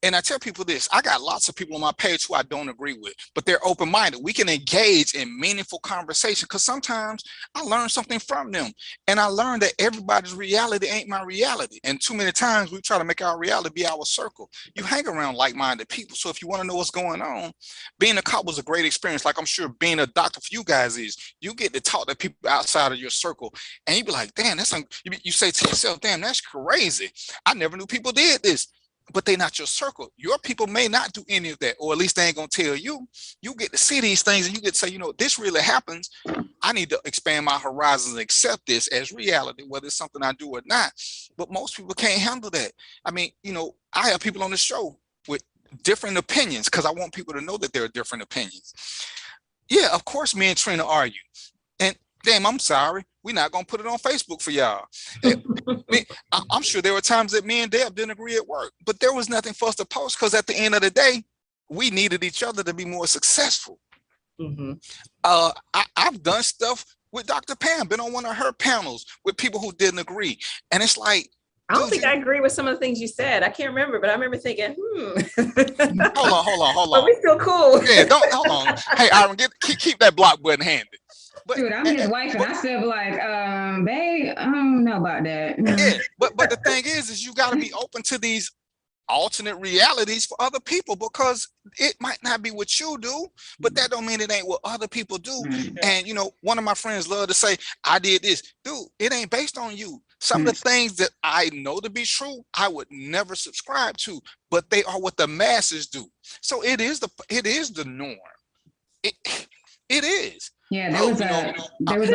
and I tell people this, I got lots of people on my page who I don't agree with, but they're open-minded. We can engage in meaningful conversation, because sometimes I learn something from them, and I learned that everybody's reality ain't my reality. And too many times we try to make our reality be our circle. You hang around like-minded people. So if you want to know what's going on, being a cop was a great experience. Like I'm sure being a doctor for you guys is. You get to talk to people outside of your circle, and you be like, damn, you say to yourself, damn, that's crazy. I never knew people did this. But they're not your circle. Your people may not do any of that, or at least they ain't gonna tell you. You get to see these things and you get to say, you know, this really happens. I need to expand my horizons and accept this as reality, whether it's something I do or not. But most people can't handle that. I mean, you know, I have people on the show with different opinions because I want people to know that there are different opinions. Yeah, of course, me and Trina argue. And damn, I'm sorry. We're not going to put it on Facebook for y'all. I'm sure there were times that me and Deb didn't agree at work, but there was nothing for us to post because at the end of the day, we needed each other to be more successful.
Mm-hmm.
I've done stuff with Dr. Pam, been on one of her panels with people who didn't agree. And it's like,
I don't think I agree with some of the things you said. I can't remember, but I remember thinking,
Hold on.
But we still cool.
Yeah, hold on. Hey, Aaron, keep that block button handy.
Dude, I'm his wife, and I still be like, babe, I don't know about that.
Yeah, but the thing is you got to be open to these alternate realities for other people, because it might not be what you do, but that don't mean it ain't what other people do. And you know, one of my friends love to say, I did this. Dude, it ain't based on you. Some of the things that I know to be true, I would never subscribe to, but they are what the masses do. So it is the norm. It is.
Yeah, there was a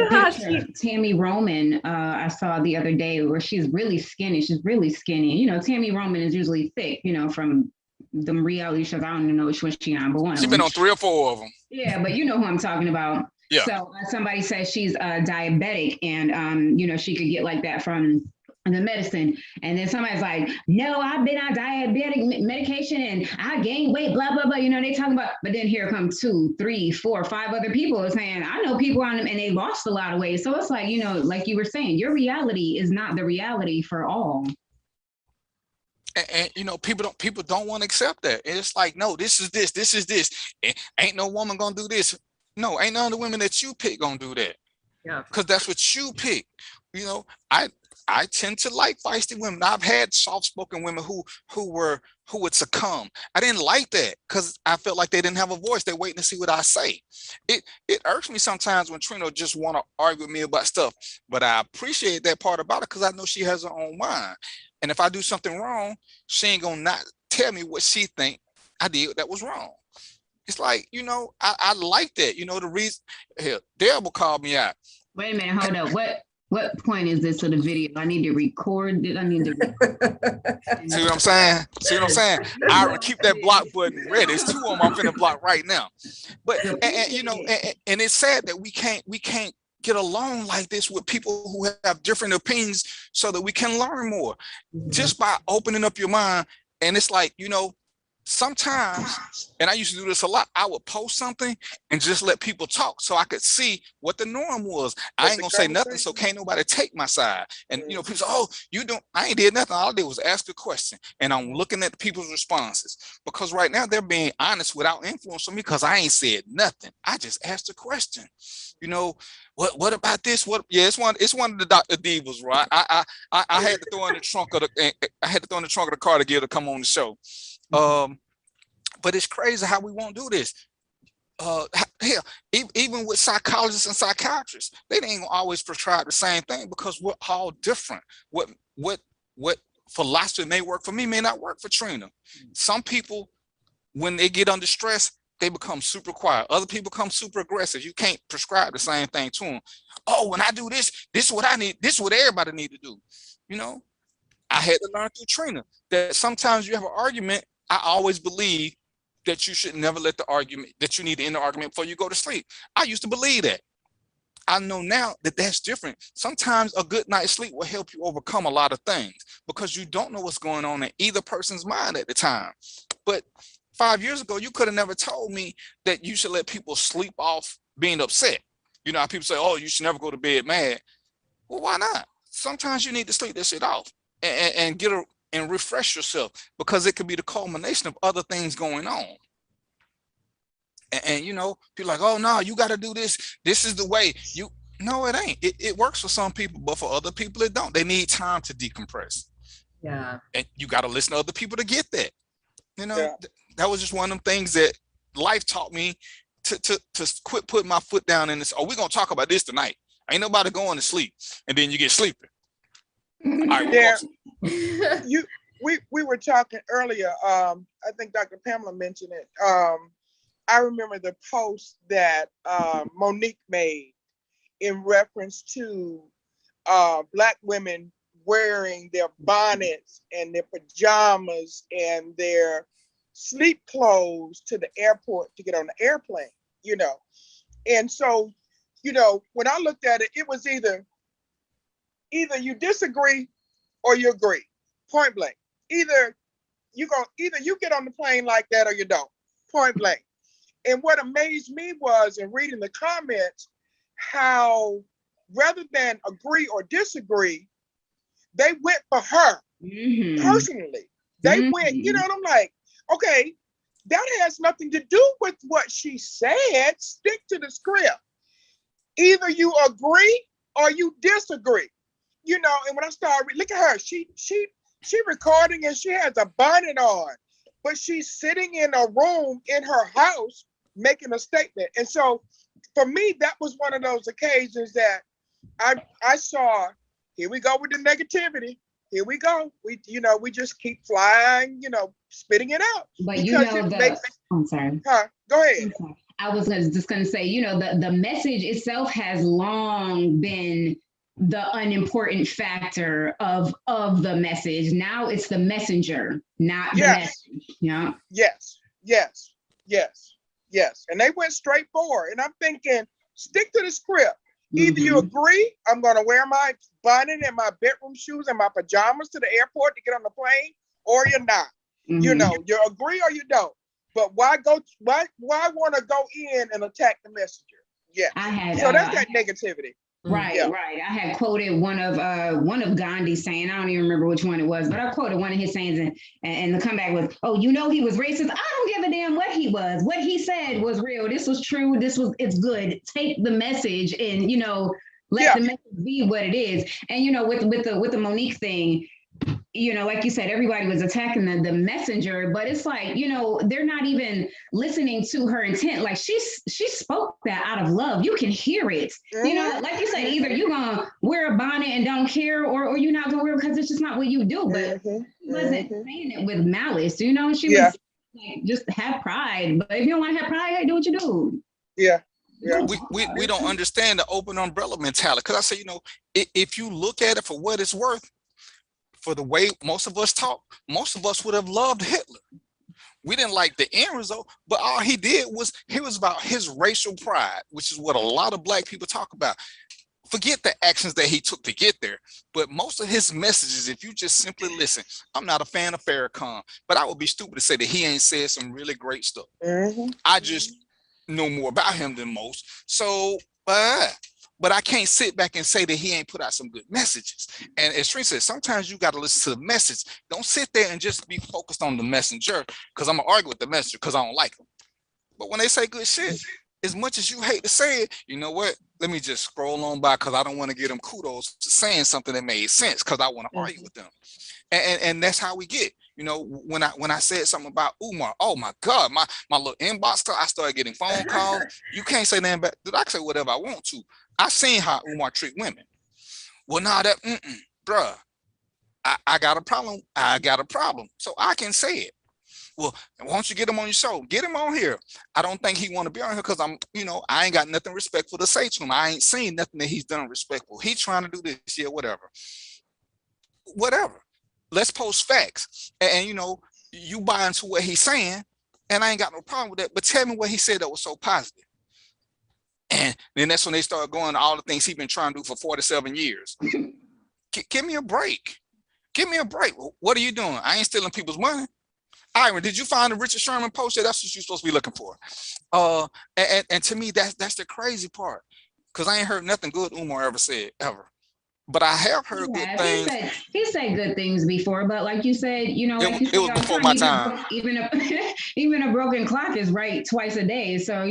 picture of Tammy Roman I saw the other day where she's really skinny. She's really skinny. You know, Tammy Roman is usually thick, you know, from the reality shows. I don't even know which one she's on, but one.
She's been on 3 or 4 of them.
Yeah, but you know who I'm talking about.
Yeah.
So somebody says she's diabetic, and you know, she could get like that from the medicine, and then somebody's like, no, I've been on diabetic medication and I gained weight, blah blah blah, you know, they talking about, but then here come 2, 3, 4, 5 other people saying, I know people on them and they lost a lot of weight. So it's like, you know, like you were saying, your reality is not the reality for all.
And you know, people don't want to accept that. And it's like, no, this is this. Ain't no woman gonna do this. No, ain't none of the women that you pick gonna do that.
Yeah,
because that's what you pick. You know, I tend to like feisty women. I've had soft-spoken women who would succumb. I didn't like that because I felt like they didn't have a voice. They're waiting to see what I say. It irks me sometimes when Trina just want to argue with me about stuff, but I appreciate that part about it because I know she has her own mind. And if I do something wrong, she ain't gonna not tell me what she think I did that was wrong. It's like, you know, I like that. You know, the reason, hell, Deb will call me out.
Wait a minute, hold up. What point is this of the video? I need to record it. I need to
See what I'm saying? I keep that block button ready. It's 2 of them I'm finna block right now. But and you know, and it's sad that we can't get along like this with people who have different opinions so that we can learn more just by opening up your mind. And it's like, you know, sometimes, and I used to do this a lot, I would post something and just let people talk so I could see what the norm was. I ain't gonna say nothing, so can't nobody take my side. And you know, people say, oh, you don't, I ain't did nothing. All I did was ask a question, and I'm looking at people's responses, because right now they're being honest without influence on me, because I ain't said nothing. I just asked a question. You know, what about this? What? Yeah, it's one of the Dr. Divas, right? I had to throw in the trunk of the car to get her to come on the show. But it's crazy how we won't do this. Hell, even with psychologists and psychiatrists, they ain't gonna always prescribe the same thing, because we're all different. What philosophy may work for me may not work for Trina. Some people, when they get under stress, they become super quiet. Other people become super aggressive. You can't prescribe the same thing to them. Oh, when I do this, this is what I need. This is what everybody need to do. You know, I had to learn through Trina that sometimes you have an argument. I always believe that you should never let the argument, that you need to end the argument before you go to sleep. I used to believe that. I know now that that's different. Sometimes a good night's sleep will help you overcome a lot of things, because you don't know what's going on in either person's mind at the time. But 5 years ago, you could have never told me that you should let people sleep off being upset. You know how people say, oh, you should never go to bed mad. Well, why not? Sometimes you need to sleep this shit off and get a, and refresh yourself, because it could be the culmination of other things going on. And you know, people like, oh no, you got to do this. This is the way. You no, it ain't. It works for some people, but for other people, it don't. They need time to decompress.
Yeah.
And you got to listen to other people to get that. You know, that was just one of them things that life taught me to quit putting my foot down in this. Oh, we're gonna talk about this tonight. Ain't nobody going to sleep, and then you get sleepy. All right,
we were talking earlier. I think Dr. Pamela mentioned it. I remember the post that Monique made in reference to Black women wearing their bonnets and their pajamas and their sleep clothes to the airport to get on the airplane, you know. And so, you know, when I looked at it, it was either you disagree or you agree, point blank. Either you get on the plane like that or you don't, point blank. And what amazed me was, in reading the comments, how rather than agree or disagree, they went for her personally. They went, you know, and I'm like, okay, that has nothing to do with what she said. Stick to the script. Either you agree or you disagree. You know, and when I started, look at her, she recording and she has a bonnet on, but she's sitting in a room in her house making a statement. And so for me, that was one of those occasions that I saw, here we go with the negativity. Here we go. We just keep flying, spitting it out.
But I'm sorry.
Go ahead.
I was just going to say, the message itself has long been the unimportant factor of the message. Now it's the messenger, not the message. Yeah.
Yes. And they went straight forward. And I'm thinking, stick to the script. Either you agree, I'm going to wear my bonnet and my bedroom shoes and my pajamas to the airport to get on the plane, or you're not. You agree or you don't. But why want to go in and attack the messenger? Yeah. So that's that negativity.
Right. I had quoted one of Gandhi's saying, I don't even remember which one it was, but I quoted one of his sayings and the comeback was, oh, he was racist. I don't give a damn what he was. What he said was real. This was true. It's good. Take the message and, let the message be what it is. And, with the Monique thing, like you said, everybody was attacking the messenger, but it's like, they're not even listening to her intent. Like she spoke that out of love. You can hear it. Like you said, either you're gonna wear a bonnet and don't care, or you're not gonna wear it because it's just not what you do. But she wasn't saying it with malice, she was like, just have pride. But if you don't want to have pride, hey, do what you do.
Yeah.
We don't understand the open umbrella mentality. Because I say, if you look at it for what it's worth, for the way most of us talk, most of us would have loved Hitler. We didn't like the end result, but all he did was, he was about his racial pride, which is what a lot of Black people talk about. Forget the actions that he took to get there. But most of his messages, if you just simply listen, I'm not a fan of Farrakhan, but I would be stupid to say that he ain't said some really great stuff. I just know more about him than most. So, but I can't sit back and say that he ain't put out some good messages. And as Trina said, sometimes you got to listen to the message. Don't sit there and just be focused on the messenger, because I'm going to argue with the messenger because I don't like him. But when they say good shit, as much as you hate to say it, you know what? Let me just scroll on by, because I don't want to give them kudos to saying something that made sense, because I want to argue with them. And that's how we get. You know, when I said something about Umar, oh my God, my little inbox, I started getting phone calls. You can't say nothing back. I can say whatever I want to. I seen how Umar treat women. Well, now that, bruh, I got a problem. I got a problem. So I can say it. Well, why don't you get him on your show? Get him on here. I don't think he want to be on here because I ain't got nothing respectful to say to him. I ain't seen nothing that he's done respectful. He trying to do this, yeah, whatever. Let's post facts. And you buy into what he's saying, and I ain't got no problem with that. But tell me what he said that was so positive. And then that's when they start going to all the things he's been trying to do for 47 years. Give me a break. Give me a break. What are you doing? I ain't stealing people's money. Iron, did you find the Richard Sherman post? That's what you're supposed to be looking for. And to me, that's the crazy part, because I ain't heard nothing good Umar ever said, ever. But I have heard good things.
He said good things before, but like you said,
it was before my time.
Even a broken clock is right twice a day. So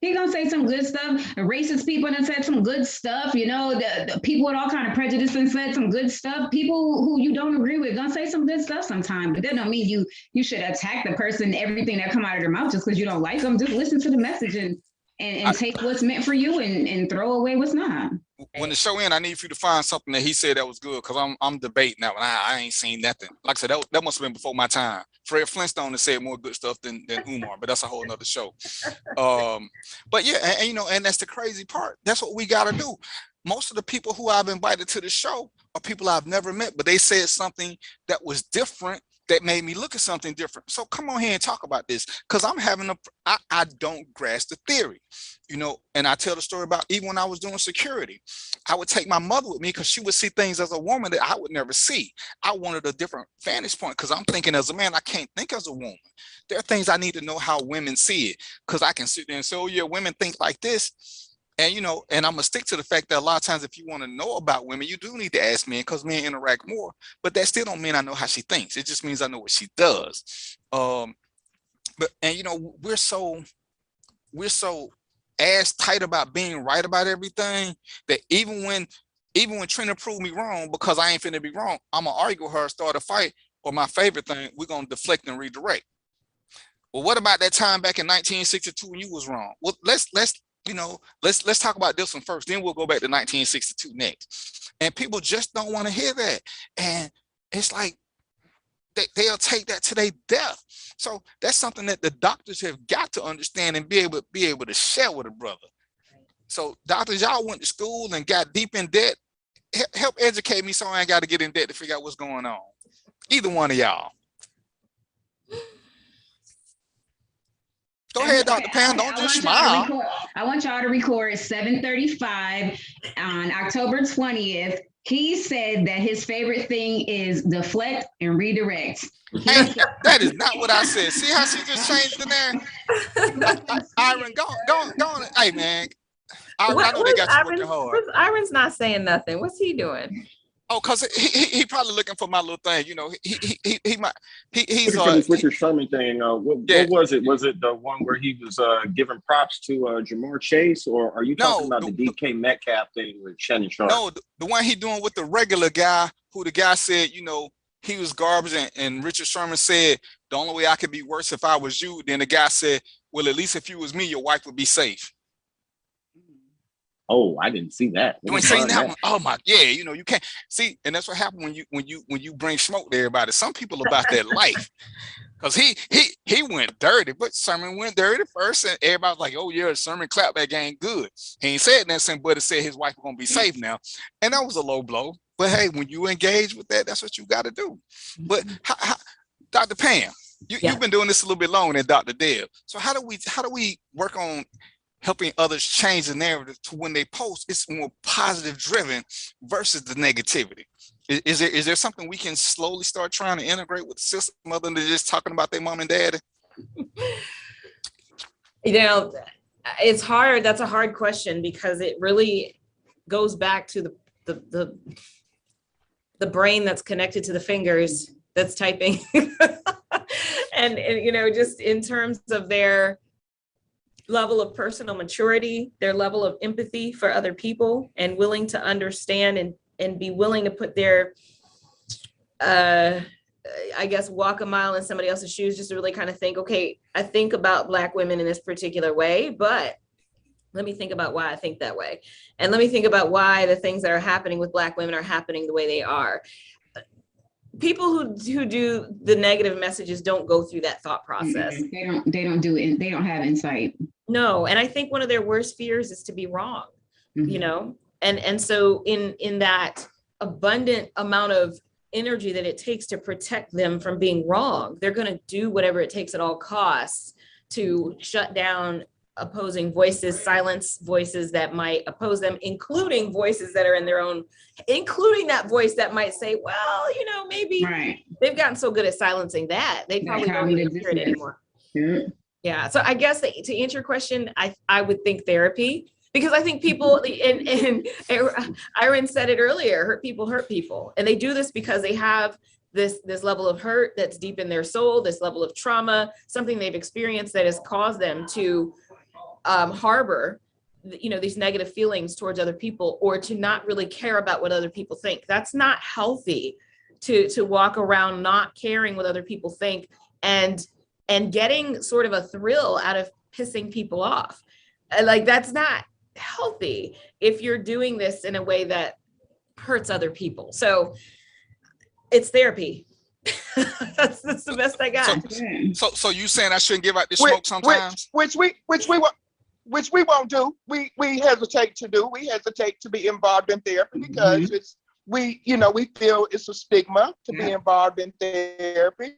he gonna say some good stuff. The racist people that said some good stuff. The people with all kind of prejudice and said some good stuff. People who you don't agree with gonna say some good stuff sometime. But that don't mean you should attack the person, everything that come out of their mouth just because you don't like them. Just listen to the message and take what's meant for you and throw away what's not.
When the show ends, I need for you to find something that he said that was good, because I'm debating that one. I ain't seen nothing. Like I said, that must have been before my time. Fred Flintstone has said more good stuff than Umar, but that's a whole nother show. But yeah, and that's the crazy part. That's what we got to do. Most of the people who I've invited to the show are people I've never met, but they said something that was different, that made me look at something different. So come on here and talk about this, because I don't grasp the theory, and I tell the story about even when I was doing security, I would take my mother with me because she would see things as a woman that I would never see. I wanted a different vantage point, because I'm thinking as a man, I can't think as a woman. There are things I need to know how women see it, because I can sit there and say, oh yeah, women think like this. And, and I'm going to stick to the fact that a lot of times if you want to know about women, you do need to ask men, because men interact more. But that still don't mean I know how she thinks. It just means I know what she does. We're so ass tight about being right about everything that even when Trina proved me wrong, because I ain't finna be wrong, I'm going to argue with her, start a fight, or my favorite thing, we're going to deflect and redirect. Well, what about that time back in 1962 when you was wrong? Well, let's talk about this one first, then we'll go back to 1962 next. And people just don't want to hear that. And it's like they'll take that to their death. So that's something that the doctors have got to understand and be able to share with a brother. So doctors, y'all went to school and got deep in debt. Help educate me so I ain't got to get in debt to figure out what's going on. Either one of y'all. Go ahead, Dr. Pam. Don't just smile.
I want y'all to record 7:35 on October 20th. He said that his favorite thing is deflect and redirect.
Hey, that is not what I said. See how she just changed the name? Iron, go on. Hey, man. I know they got you working hard.
Iron's not saying nothing. What's he doing?
Oh, because he probably looking for my little thing. He's
for this Richard Sherman thing. What was it? Was it the one where he was giving props to Jamar Chase, or are you talking about the DK Metcalf thing with Shannon Sharp?
No, the one he doing with the regular guy, who the guy said, he was garbage, and Richard Sherman said the only way I could be worse if I was you. Then the guy said, well, at least if you was me, your wife would be safe.
Oh, I didn't see that.
You ain't seen that one? Oh my, yeah. You can't see, and that's what happened when you bring smoke to everybody. Some people about that life, because he went dirty, but Sermon went dirty first, and everybody's like, oh yeah, Sermon clapped that game good. He ain't said nothing, but it said his wife was gonna be safe now, and that was a low blow. But hey, when you engage with that, that's what you got to do. But Dr. Pam, you've been doing this a little bit longer than Dr. Deb. So how do we work on helping others change the narrative to when they post, it's more positive driven versus the negativity. Is there something we can slowly start trying to integrate with the system other than just talking about their mom and dad?
You know, it's hard. That's a hard question because it really goes back to the brain that's connected to the fingers that's typing. and you know, just in terms of their level of personal maturity, their level of empathy for other people, and willing to understand and be willing to put their, I guess, walk a mile in somebody else's shoes, just to really kind of think, okay, I think about Black women in this particular way, but let me think about why I think that way. And let me think about why the things that are happening with Black women are happening the way they are. People who do the negative messages don't go through that thought process.
They don't do it. They don't have insight.
No. And I think one of their worst fears is to be wrong, you know? And so in that abundant amount of energy that it takes to protect them from being wrong, they're going to do whatever it takes at all costs to shut down opposing voices, silence voices that might oppose them, including voices that are in their own, including that voice that might say, well, you know, maybe they've gotten so good at silencing that they probably don't even hear it anymore. Yeah. So I guess to answer your question, I would think therapy, because I think people, and Iron said it earlier, hurt people. And they do this because they have this level of hurt that's deep in their soul, this level of trauma, something they've experienced that has caused them to harbor, you know, these negative feelings towards other people, or to not really care about what other people think. That's not healthy, to walk around not caring what other people think and getting sort of a thrill out of pissing people off. Like, that's not healthy if you're doing this in a way that hurts other people. So it's therapy. That's the best I got.
So you saying I shouldn't give out the smoke sometimes?
Which we won't do. We hesitate to do. We hesitate to be involved in therapy because we feel it's a stigma to be involved in therapy.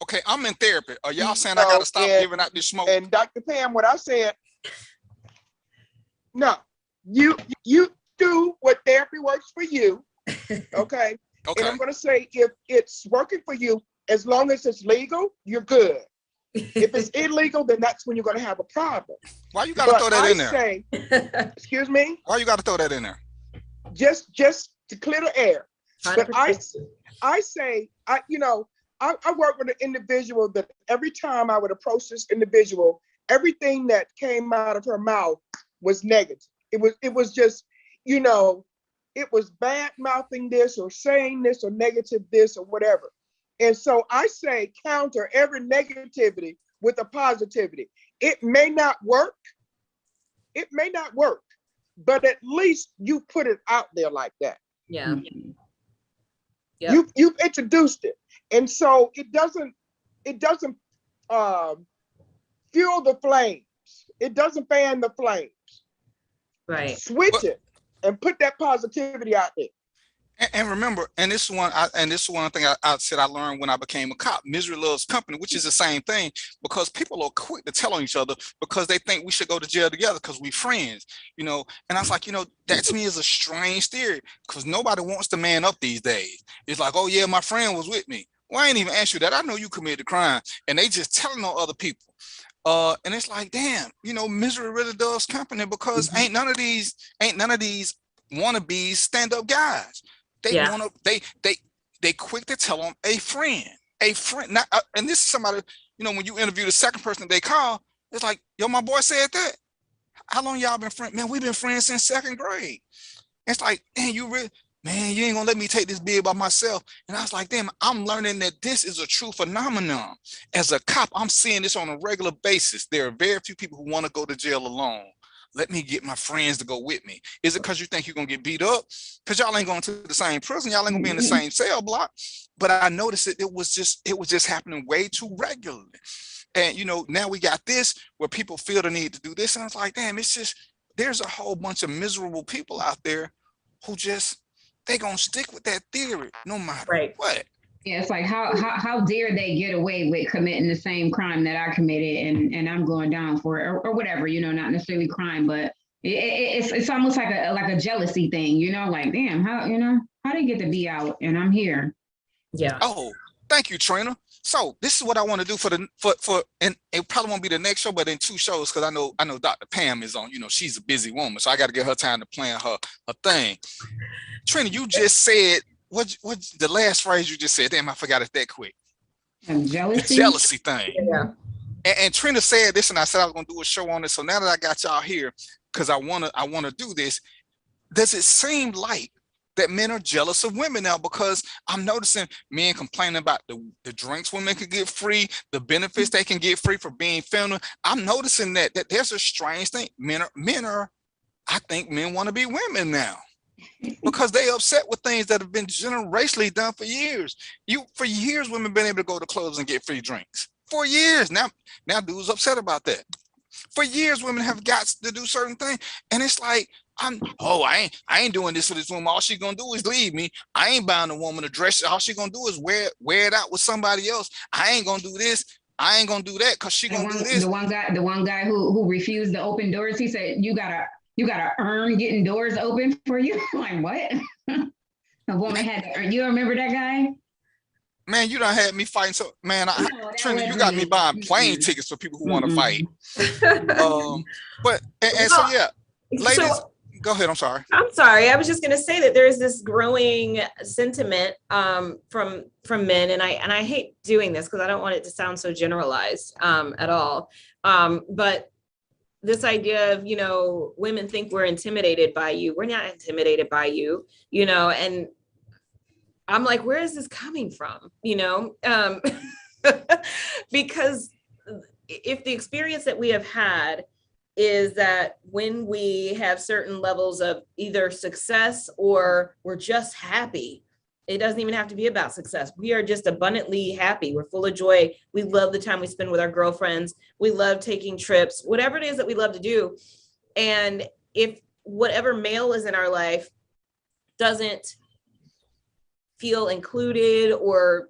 Okay, I'm in therapy. Are y'all saying I gotta stop giving out this smoke?
And Dr. Pam, what I said, no, you do what therapy works for you. Okay.
Okay.
And I'm gonna say, if it's working for you, as long as it's legal, you're good. If it's illegal, then that's when you're gonna have a problem.
Why you gotta throw that in there?
Say, excuse me?
Why you gotta throw that in there?
Just to clear the air. 100%. But I say, I work with an individual that every time I would approach this individual, everything that came out of her mouth was negative. It was just, it was bad mouthing this or saying this or negative this or whatever. And so I say counter every negativity with a positivity. It may not work. It may not work, but at least you put it out there like that.
Yeah. Yep.
You've introduced it. And so it doesn't fuel the flames. It doesn't fan the flames.
Right.
Switch it and put that positivity out there.
And remember, and this is one thing I said I learned when I became a cop. Misery loves company, which is the same thing, because people are quick to tell on each other because they think we should go to jail together because we friends, And I was like, that to me is a strange theory because nobody wants to man up these days. It's like, oh yeah, my friend was with me. Well, I ain't even ask you that. I know you committed the crime, and they just telling on other people. And it's like, damn, misery really does company because ain't none of these wannabes stand-up guys. They quick to tell them a friend. Not, and this is somebody, when you interview the second person they call, it's like, yo, my boy said that. How long y'all been friends? Man, we've been friends since second grade. It's like, man, you ain't gonna let me take this bid by myself. And I was like, damn, I'm learning that this is a true phenomenon. As a cop, I'm seeing this on a regular basis. There are very few people who want to go to jail alone. Let me get my friends to go with me. Is it because you think you're going to get beat up? Because y'all ain't going to the same prison. Y'all ain't going to be in the same cell block. But I noticed it was just happening way too regularly. And, now we got this where people feel the need to do this. And it's like, damn, there's a whole bunch of miserable people out there who they going to stick with that theory no matter what.
Yeah, it's like how dare they get away with committing the same crime that I committed, and I'm going down for it, or whatever, not necessarily crime, but it's almost like a jealousy thing, like, damn, how they get to be out and I'm here.
Yeah.
Oh, thank you, Trina. So this is what I want to do for and it probably won't be the next show, but in 2 shows, because I know Dr. Pam is on. She's a busy woman, so I got to get her time to plan her thing. Trina, you just said what the last phrase you just said. Damn, I forgot it that quick.
Jealousy.
The jealousy thing.
Yeah.
And Trina said this, and I said I was going to do a show on it. So now that I got y'all here, because I wanna do this, does it seem like that men are jealous of women now? Because I'm noticing men complaining about the drinks women could get free, the benefits they can get free for being feminine. I'm noticing that there's a strange thing. Men are I think men want to be women now. Because they upset with things that have been generationally done for years. For years, women been able to go to clubs and get free drinks. For years. Now dudes upset about that. For years, women have got to do certain things. And it's like, I ain't doing this for this woman. All she gonna do is leave me. I ain't buying a woman a dress. All she gonna do is wear it out with somebody else. I ain't gonna do this. I ain't gonna do that because she gonna do this.
The one guy who refused to open doors, he said, you gotta earn getting doors open for you. Like, what? A woman had to earn. You remember that guy?
Man, you done had me fighting. So, man, Trina, you got me buying plane tickets for people who want to fight. But so yeah, ladies, go ahead. I'm sorry.
I was just going to say that there's this growing sentiment from men, and I hate doing this because I don't want it to sound so generalized at all. But this idea of, women think we're intimidated by you. We're not intimidated by you, and I'm like, where is this coming from? Because if the experience that we have had is that when we have certain levels of either success or we're just happy, it doesn't even have to be about success. We are just abundantly happy. We're full of joy. We love the time we spend with our girlfriends. We love taking trips, whatever it is that we love to do. And if whatever male is in our life doesn't feel included or,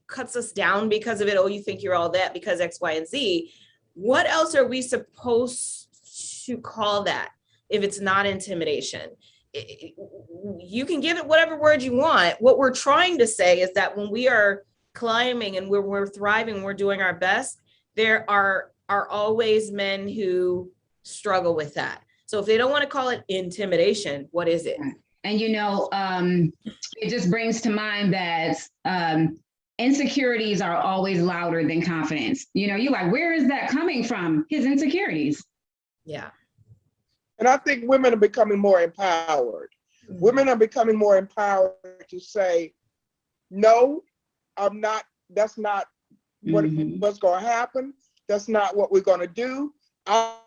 cuts us down because of it, oh, you think you're all that because X, Y, and Z, what else are we supposed to call that if it's not intimidation? You can give it whatever word you want. What we're trying to say is that when we are climbing and we're thriving, we're doing our best, there are always men who struggle with that. So if they don't want to call it intimidation, what is it?
And it just brings to mind that insecurities are always louder than confidence. You're like, where is that coming from? His insecurities.
Yeah.
And I think women are becoming more empowered. Mm-hmm. Women are becoming more empowered to say, no, I'm not, that's not what's going to happen. That's not what we're going to do. I'm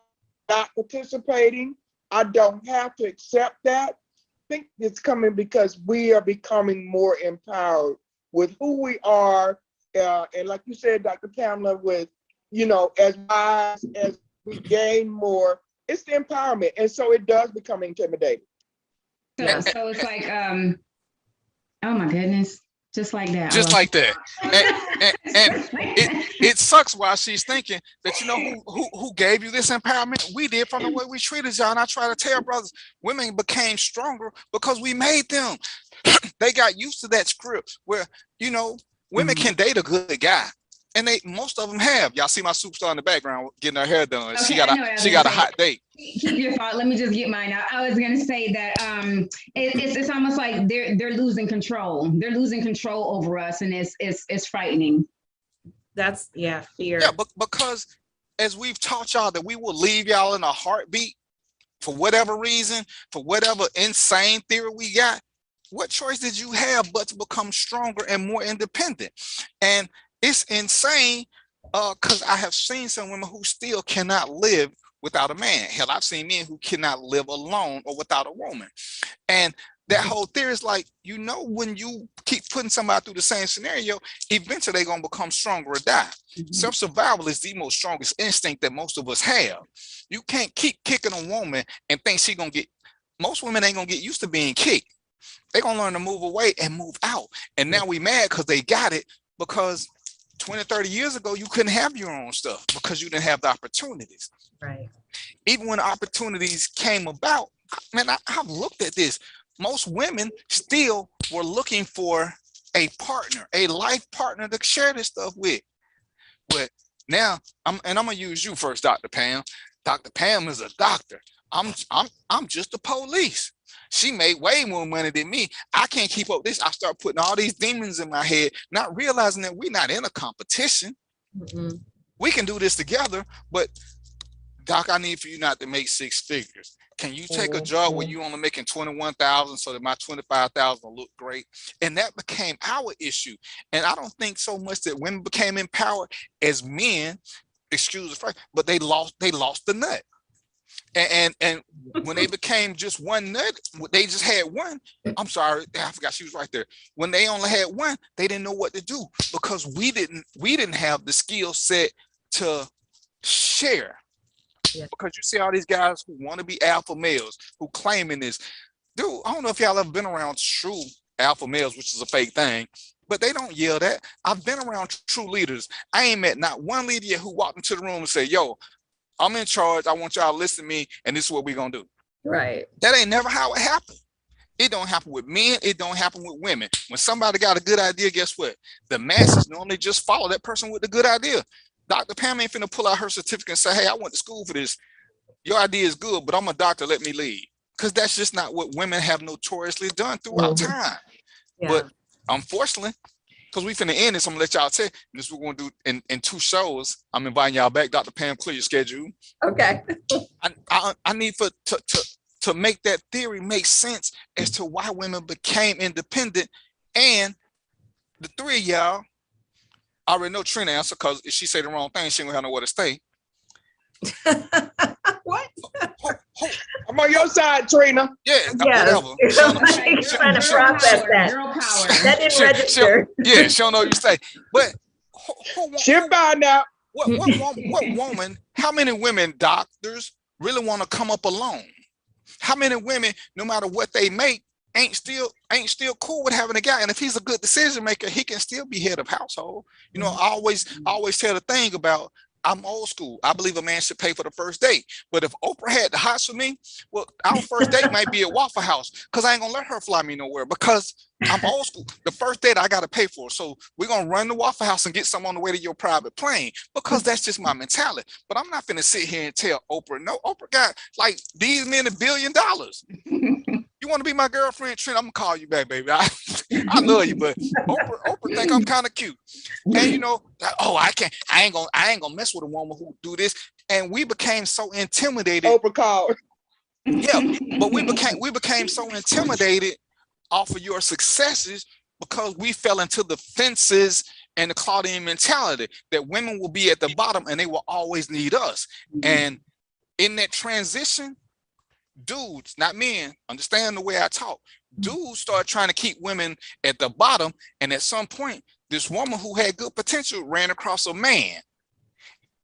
not participating. I don't have to accept that. I think it's coming because we are becoming more empowered with who we are. And like you said, Dr. Pamela, with, as we gain more, it's the empowerment. And so it does become intimidating.
So it's like, oh my goodness, just like that.
Just like that. And it sucks while she's thinking that, who gave you this empowerment? We did, from the way we treated y'all. And I try to tell brothers, women became stronger because we made them. They got used to that script where, women can date a good guy. And most of them have. Y'all see my superstar in the background getting her hair done. Okay, she got a hot date.
Keep your thought. Let me just get mine out. I was gonna say that it's almost like they're losing control. They're losing control over us, and it's frightening.
That's fear.
Yeah, but because as we've taught y'all that we will leave y'all in a heartbeat for whatever reason, for whatever insane theory we got. What choice did you have but to become stronger and more independent? And it's insane because I have seen some women who still cannot live without a man. Hell, I've seen men who cannot live alone or without a woman. And that whole theory is like, when you keep putting somebody through the same scenario, eventually they're going to become stronger or die. Mm-hmm. Self-survival is the most strongest instinct that most of us have. You can't keep kicking a woman and think she's going to most women ain't going to get used to being kicked. They're gonna learn to move away and move out. And now we mad because they got it, because 20, 30 years ago, you couldn't have your own stuff because you didn't have the opportunities.
Right.
Even when opportunities came about, man, I've looked at this. Most women still were looking for a partner, a life partner to share this stuff with. But now, I'm gonna use you first, Dr. Pam. Dr. Pam is a doctor. I'm just the police. She made way more money than me. I can't keep up this. I start putting all these demons in my head, not realizing that we're not in a competition. We can do this together, but Doc, I need for you not to make 6 figures. Can you take a job where you only making 21,000 so that my 25,000 will look great? And that became our issue. And I don't think so much that women became empowered as men, excuse the phrase, but they lost the nut. And when they became just one nut, they just had one. I'm sorry, I forgot she was right there. When they only had one, they didn't know what to do because we didn't have the skill set to share. Yeah. Because you see all these guys who want to be alpha males who claiming this. Dude, I don't know if y'all ever been around true alpha males, which is a fake thing, but they don't yell that. I've been around true leaders. I ain't met not one leader yet who walked into the room and said, yo, I'm in charge. I want y'all to listen to me, and this is what we're gonna do.
Right.
That ain't never how it happened. It don't happen with men. It don't happen with women. When somebody got a good idea, guess what? The masses normally just follow that person with the good idea. Dr. Pam ain't finna pull out her certificate and say, hey, I went to school for this. Your idea is good, but I'm a doctor. Let me lead. Because that's just not what women have notoriously done throughout time. Yeah. But unfortunately, because we finna end this, I'm gonna let y'all take this. We're gonna do in 2 shows. I'm inviting y'all back. Dr. Pam, clear your schedule.
Okay.
I need to make that theory make sense as to why women became independent. And the 3 of y'all, I already know Trina answer, because if she say the wrong thing, she ain't gonna have nowhere to stay.
What?
I'm on your side, Trina.
Yeah, whatever.
You're trying to process that. Girl power. That didn't register.
Yeah, she don't know you say. But
she'll find out.
What woman, how many women doctors really want to come up alone? How many women, no matter what they make, ain't still cool with having a guy? And if he's a good decision maker, he can still be head of household. You know, I always tell the thing about, I'm old school. I believe a man should pay for the first date. But if Oprah had the hots for me, well, our first date might be at Waffle House, because I ain't gonna let her fly me nowhere, because I'm old school. The first date I gotta pay for. So we're gonna run to Waffle House and get some on the way to your private plane, because that's just my mentality. But I'm not gonna sit here and tell Oprah, no, Oprah got like these men $1 billion. You want to be my girlfriend, Trent? I'm gonna call you back, baby. I love you, but Oprah think I'm kind of cute. And you know, oh, I ain't gonna mess with a woman who do this. And we became so intimidated.
Oprah called.
Yeah, but we became so intimidated off of your successes, because we fell into the fences and the Claudian mentality that women will be at the bottom and they will always need us. And in that transition, dudes, not men, understand the way I talk, dudes start trying to keep women at the bottom. And at some point, this woman who had good potential ran across a man,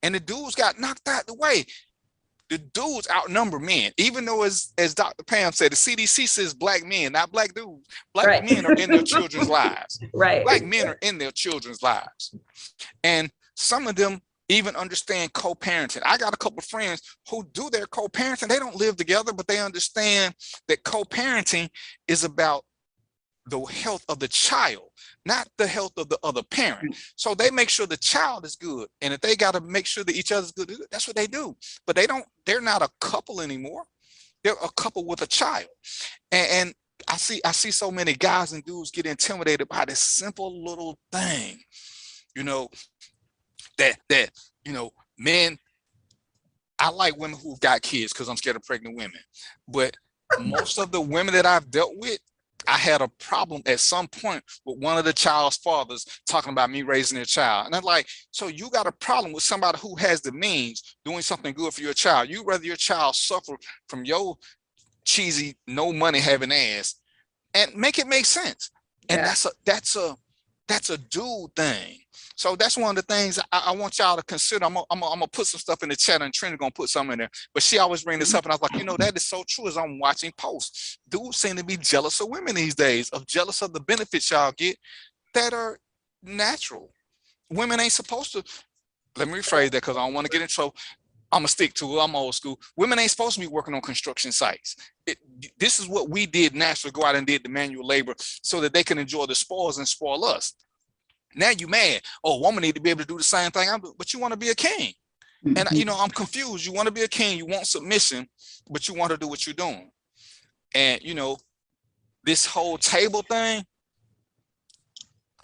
and the dudes got knocked out the way. The dudes outnumber men, even though, as Dr. Pam said, the CDC says black men, not black dudes. Black men are in their children's lives.
Right.
Black men are in their children's lives. And some of them even understand co-parenting. I got a couple of friends who do their co-parenting. They don't live together, but they understand that co-parenting is about the health of the child, not the health of the other parent. So they make sure the child is good. And if they got to make sure that each other's good, that's what they do. But they're not a couple anymore. They're a couple with a child. And I see so many guys and dudes get intimidated by this simple little thing, you know, that you know, men, I like women who've got kids because I'm scared of pregnant women. But most of the women that I've dealt with, I had a problem at some point with one of the child's fathers talking about me raising their child. And I'm like, so you got a problem with somebody who has the means doing something good for your child. You rather your child suffer from your cheesy, no money having ass, and make it make sense. And that's a That's a dude thing. So that's one of the things I want y'all to consider. I'm gonna put some stuff in the chat, and Trina gonna put some in there. But she always bring this up, and I was like, that is so true. As I'm watching posts, dudes seem to be jealous of women these days, jealous of the benefits y'all get that are natural. Women ain't supposed to. Let me rephrase that because I don't want to get in trouble. I'm gonna stick to it. I'm old school. Women ain't supposed to be working on construction sites. This is what we did naturally, go out and did the manual labor so that they can enjoy the spoils and spoil us. Now you mad. Oh, woman need to be able to do the same thing, but you want to be a king. And I'm confused. You want to be a king, you want submission, but you want to do what you're doing. And this whole table thing,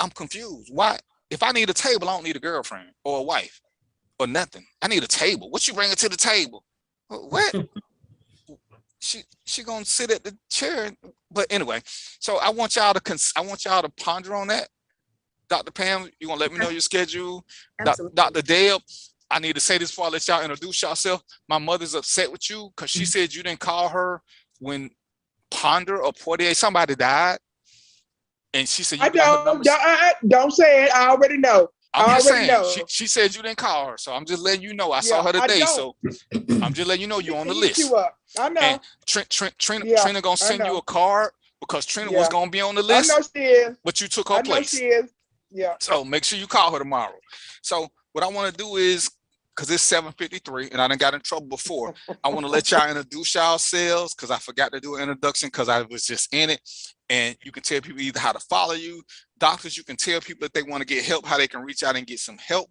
I'm confused. Why? If I need a table, I don't need a girlfriend or a wife or nothing. I need a table. What you bringing to the table? What? She gonna sit at the chair. But anyway, so I want y'all to ponder on that. Dr. Pam, you gonna let me know your schedule? Dr. Dale, I need to say this before I let y'all introduce yourself. My mother's upset with you because she said you didn't call her when Ponder or Portier, somebody died. And she said,
don't say it. I already know.
I'm just saying, she said you didn't call her. So I'm just letting you know. I saw her today. So I'm just letting you know you're on the list.
You up. I know.
And Trina gonna send you a card because Trina was gonna be on the list.
I know she is.
But you took her place.
She is. Yeah.
So make sure you call her tomorrow. So what I want to do is, because it's 7:53 and I done got in trouble before, I want to let y'all introduce yourselves because I forgot to do an introduction because I was just in it. And you can tell people either how to follow you. Doctors, you can tell people if they want to get help, how they can reach out and get some help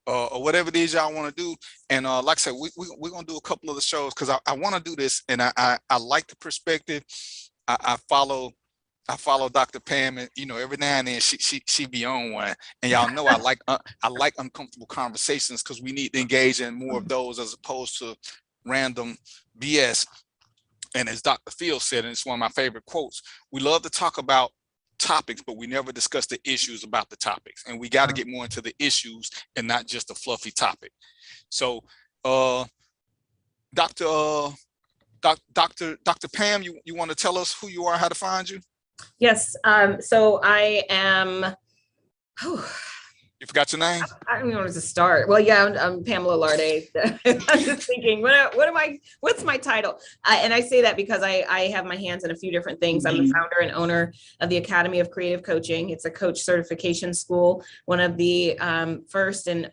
or whatever it is y'all want to do. And like I said, we're going to do a couple of the shows because I want to do this. And I like the perspective. I follow Dr. Pam, and every now and then she be on one, and y'all know I like uncomfortable conversations because we need to engage in more of those as opposed to random BS. And as Dr. Field said, and it's one of my favorite quotes, we love to talk about topics, but we never discuss the issues about the topics, and we got to get more into the issues and not just a fluffy topic. So, Dr. Pam, you want to tell us who you are, how to find you?
Yes. So I am.
You forgot your name?
I don't know where to start. Well, yeah, I'm Pamela Larde. I'm just thinking, what's my title? And I say that because I have my hands in a few different things. I'm the founder and owner of the Academy of Creative Coaching. It's a coach certification school, one of the first, and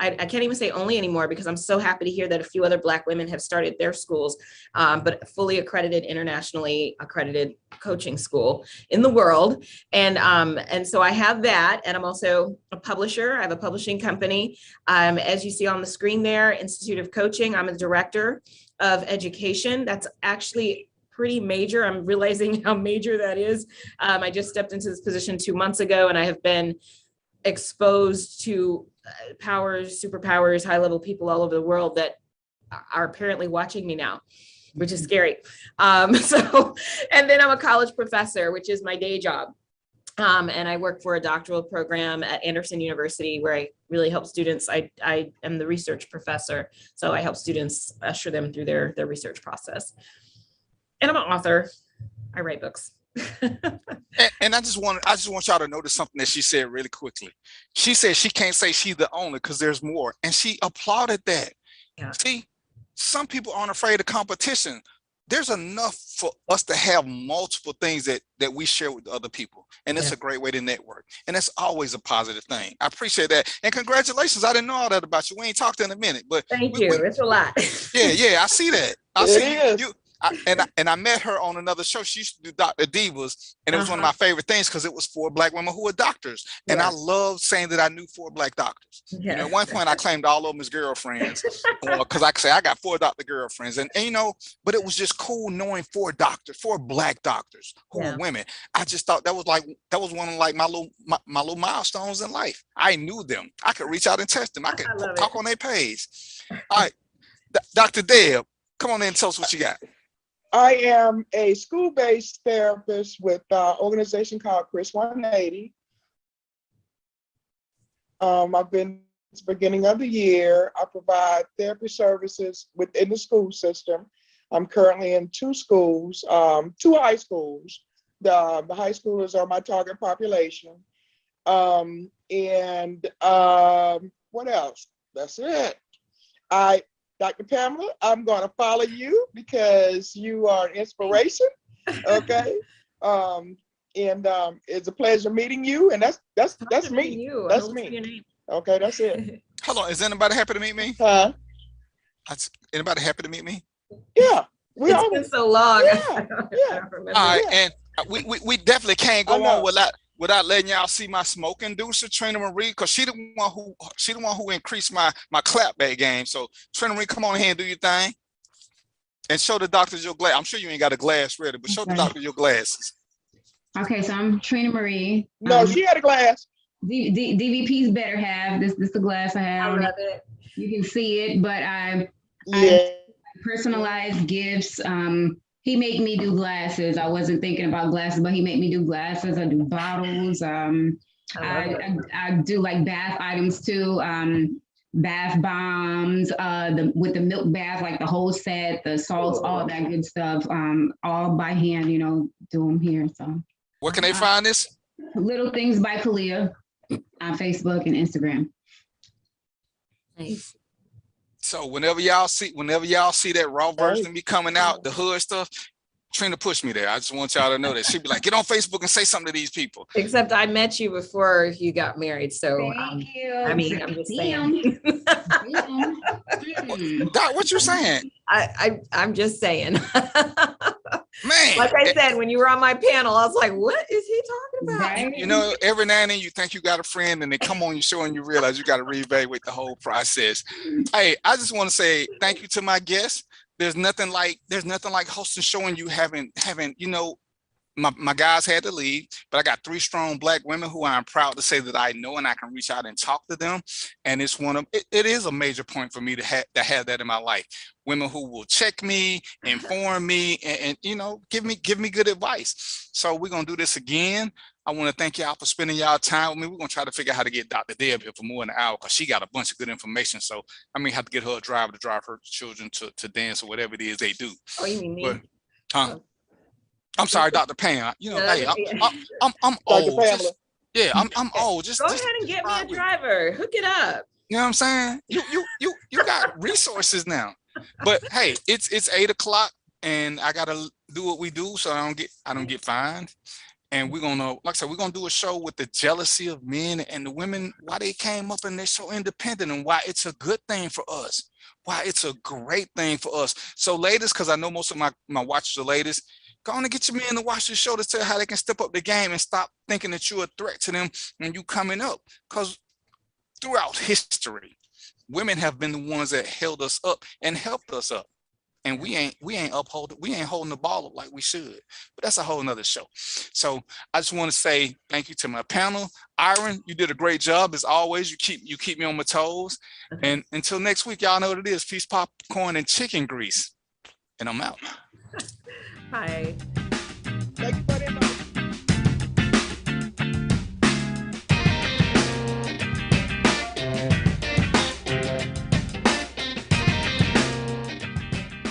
I can't even say only anymore because I'm so happy to hear that a few other Black women have started their schools, but fully accredited, internationally accredited coaching school in the world. And so I have that, and I'm also a publisher. I have a publishing company. As you see on the screen there, Institute of Coaching. I'm a director of education. That's actually pretty major. I'm realizing how major that is. I just stepped into this position 2 months ago, and I have been exposed to powers, superpowers, high-level people all over the world that are apparently watching me now, which is scary. And then I'm a college professor, which is my day job. And I work for a doctoral program at Anderson University where I really help students. I am the research professor, so I help students usher them through their research process. And I'm an author. I write books.
and I just want y'all to notice something that she said really quickly. She said she can't say she's the only because there's more, and she applauded that. Yeah. See, some people aren't afraid of competition. There's enough for us to have multiple things that we share with other people, and it's a great way to network, and that's always a positive thing. I appreciate that, and congratulations. I didn't know all that about you. We ain't talked in a minute, but
thank you. It's a lot.
Yeah, I see that. I see you. I met her on another show. She used to do Dr. Divas, and it was one of my favorite things because it was 4 Black women who were doctors. And I love saying that I knew 4 Black doctors. Yes. At one point, I claimed all of them as girlfriends because I could say I got 4 doctor girlfriends. And but it was just cool knowing 4 doctors, 4 Black doctors who were women. I just thought that was one of my little milestones in life. I knew them. I could reach out and test them. I could talk on their page. All right, Dr. Deb, come on in and tell us what you got.
I am a school-based therapist with an organization called Chris 180. I've been since the beginning of the year. I provide therapy services within the school system. I'm currently in 2 schools, 2 high schools. The high schoolers are my target population. What else? That's it. Dr. Pamela, I'm going to follow you because you are an inspiration. Okay. It's a pleasure meeting you. And that's me. That's me. Okay, that's it.
Hold on. Is anybody happy to meet me?
Huh?
Anybody happy to meet me?
Yeah.
It's been so long.
Yeah.
All right. And we definitely can't go on without letting y'all see my smoke inducer, Trina Marie, because she the one who increased my clap back game. So Trina Marie, come on here and do your thing. And show the doctors your glass. I'm sure you ain't got a glass ready, but show the doctor your glasses.
Okay, so I'm Trina Marie.
No, she had a glass.
DVP's better have. This the glass I have.
I love it.
You can see it, but I personalized gifts. He made me do glasses. I wasn't thinking about glasses, but he made me do glasses. I do bottles. I do like bath items too. Bath bombs, with the milk bath, like the whole set, the salts, all that good stuff, all by hand, do them here. So
where can they find this?
Little Things by Kalia on Facebook and Instagram.
Nice.
So whenever y'all see that raw version of me coming out, the hood stuff, Trina pushed me there. I just want y'all to know that. She'd be like, get on Facebook and say something to these people.
Except I met you before you got married. So
Thank you.
I mean, I'm just saying.
Doc, what you saying?
I'm just saying.
Man.
Like I said, when you were on my panel, I was like, what is he talking about?
You know, every now and then you think you got a friend and they come on your show and you realize you got to reevaluate the whole process. Hey, I just want to say thank you to my guests. There's nothing like hosting show and you haven't, my guys had to leave, but I got 3 strong Black women who I'm proud to say that I know and I can reach out and talk to them. And it's it is a major point for me to have that in my life. Women who will check me, inform me, and give me good advice. So we're gonna do this again. I want to thank y'all for spending y'all time with me. We're gonna try to figure out how to get Dr. Deb here for more than an hour because she got a bunch of good information. So I may have to get her a driver to drive her children to dance or whatever it is they do.
Oh, you mean me?
But, I'm sorry, Dr. Pam. Hey, I'm
Dr.
old. I'm old.
Go ahead and get me a driver. Hook it up.
You know what I'm saying? You got resources now. But hey, it's 8:00 and I gotta do what we do so I don't get fined. And we're gonna, like I said, we're gonna do a show with the jealousy of men and the women, why they came up and they're so independent and why it's a good thing for us, why it's a great thing for us. So ladies, because I know most of my watchers are ladies, go on and get your men to watch the show to tell how they can step up the game and stop thinking that you're a threat to them when you coming up. Because throughout history, women have been the ones that held us up and helped us up. And we ain't holding the ball up like we should. But that's a whole nother show. So I just want to say thank you to my panel. Iron, you did a great job as always. You keep me on my toes. And until next week, y'all know what it is. Peace, popcorn, and chicken grease. And I'm out.
Hi.
Thank you for the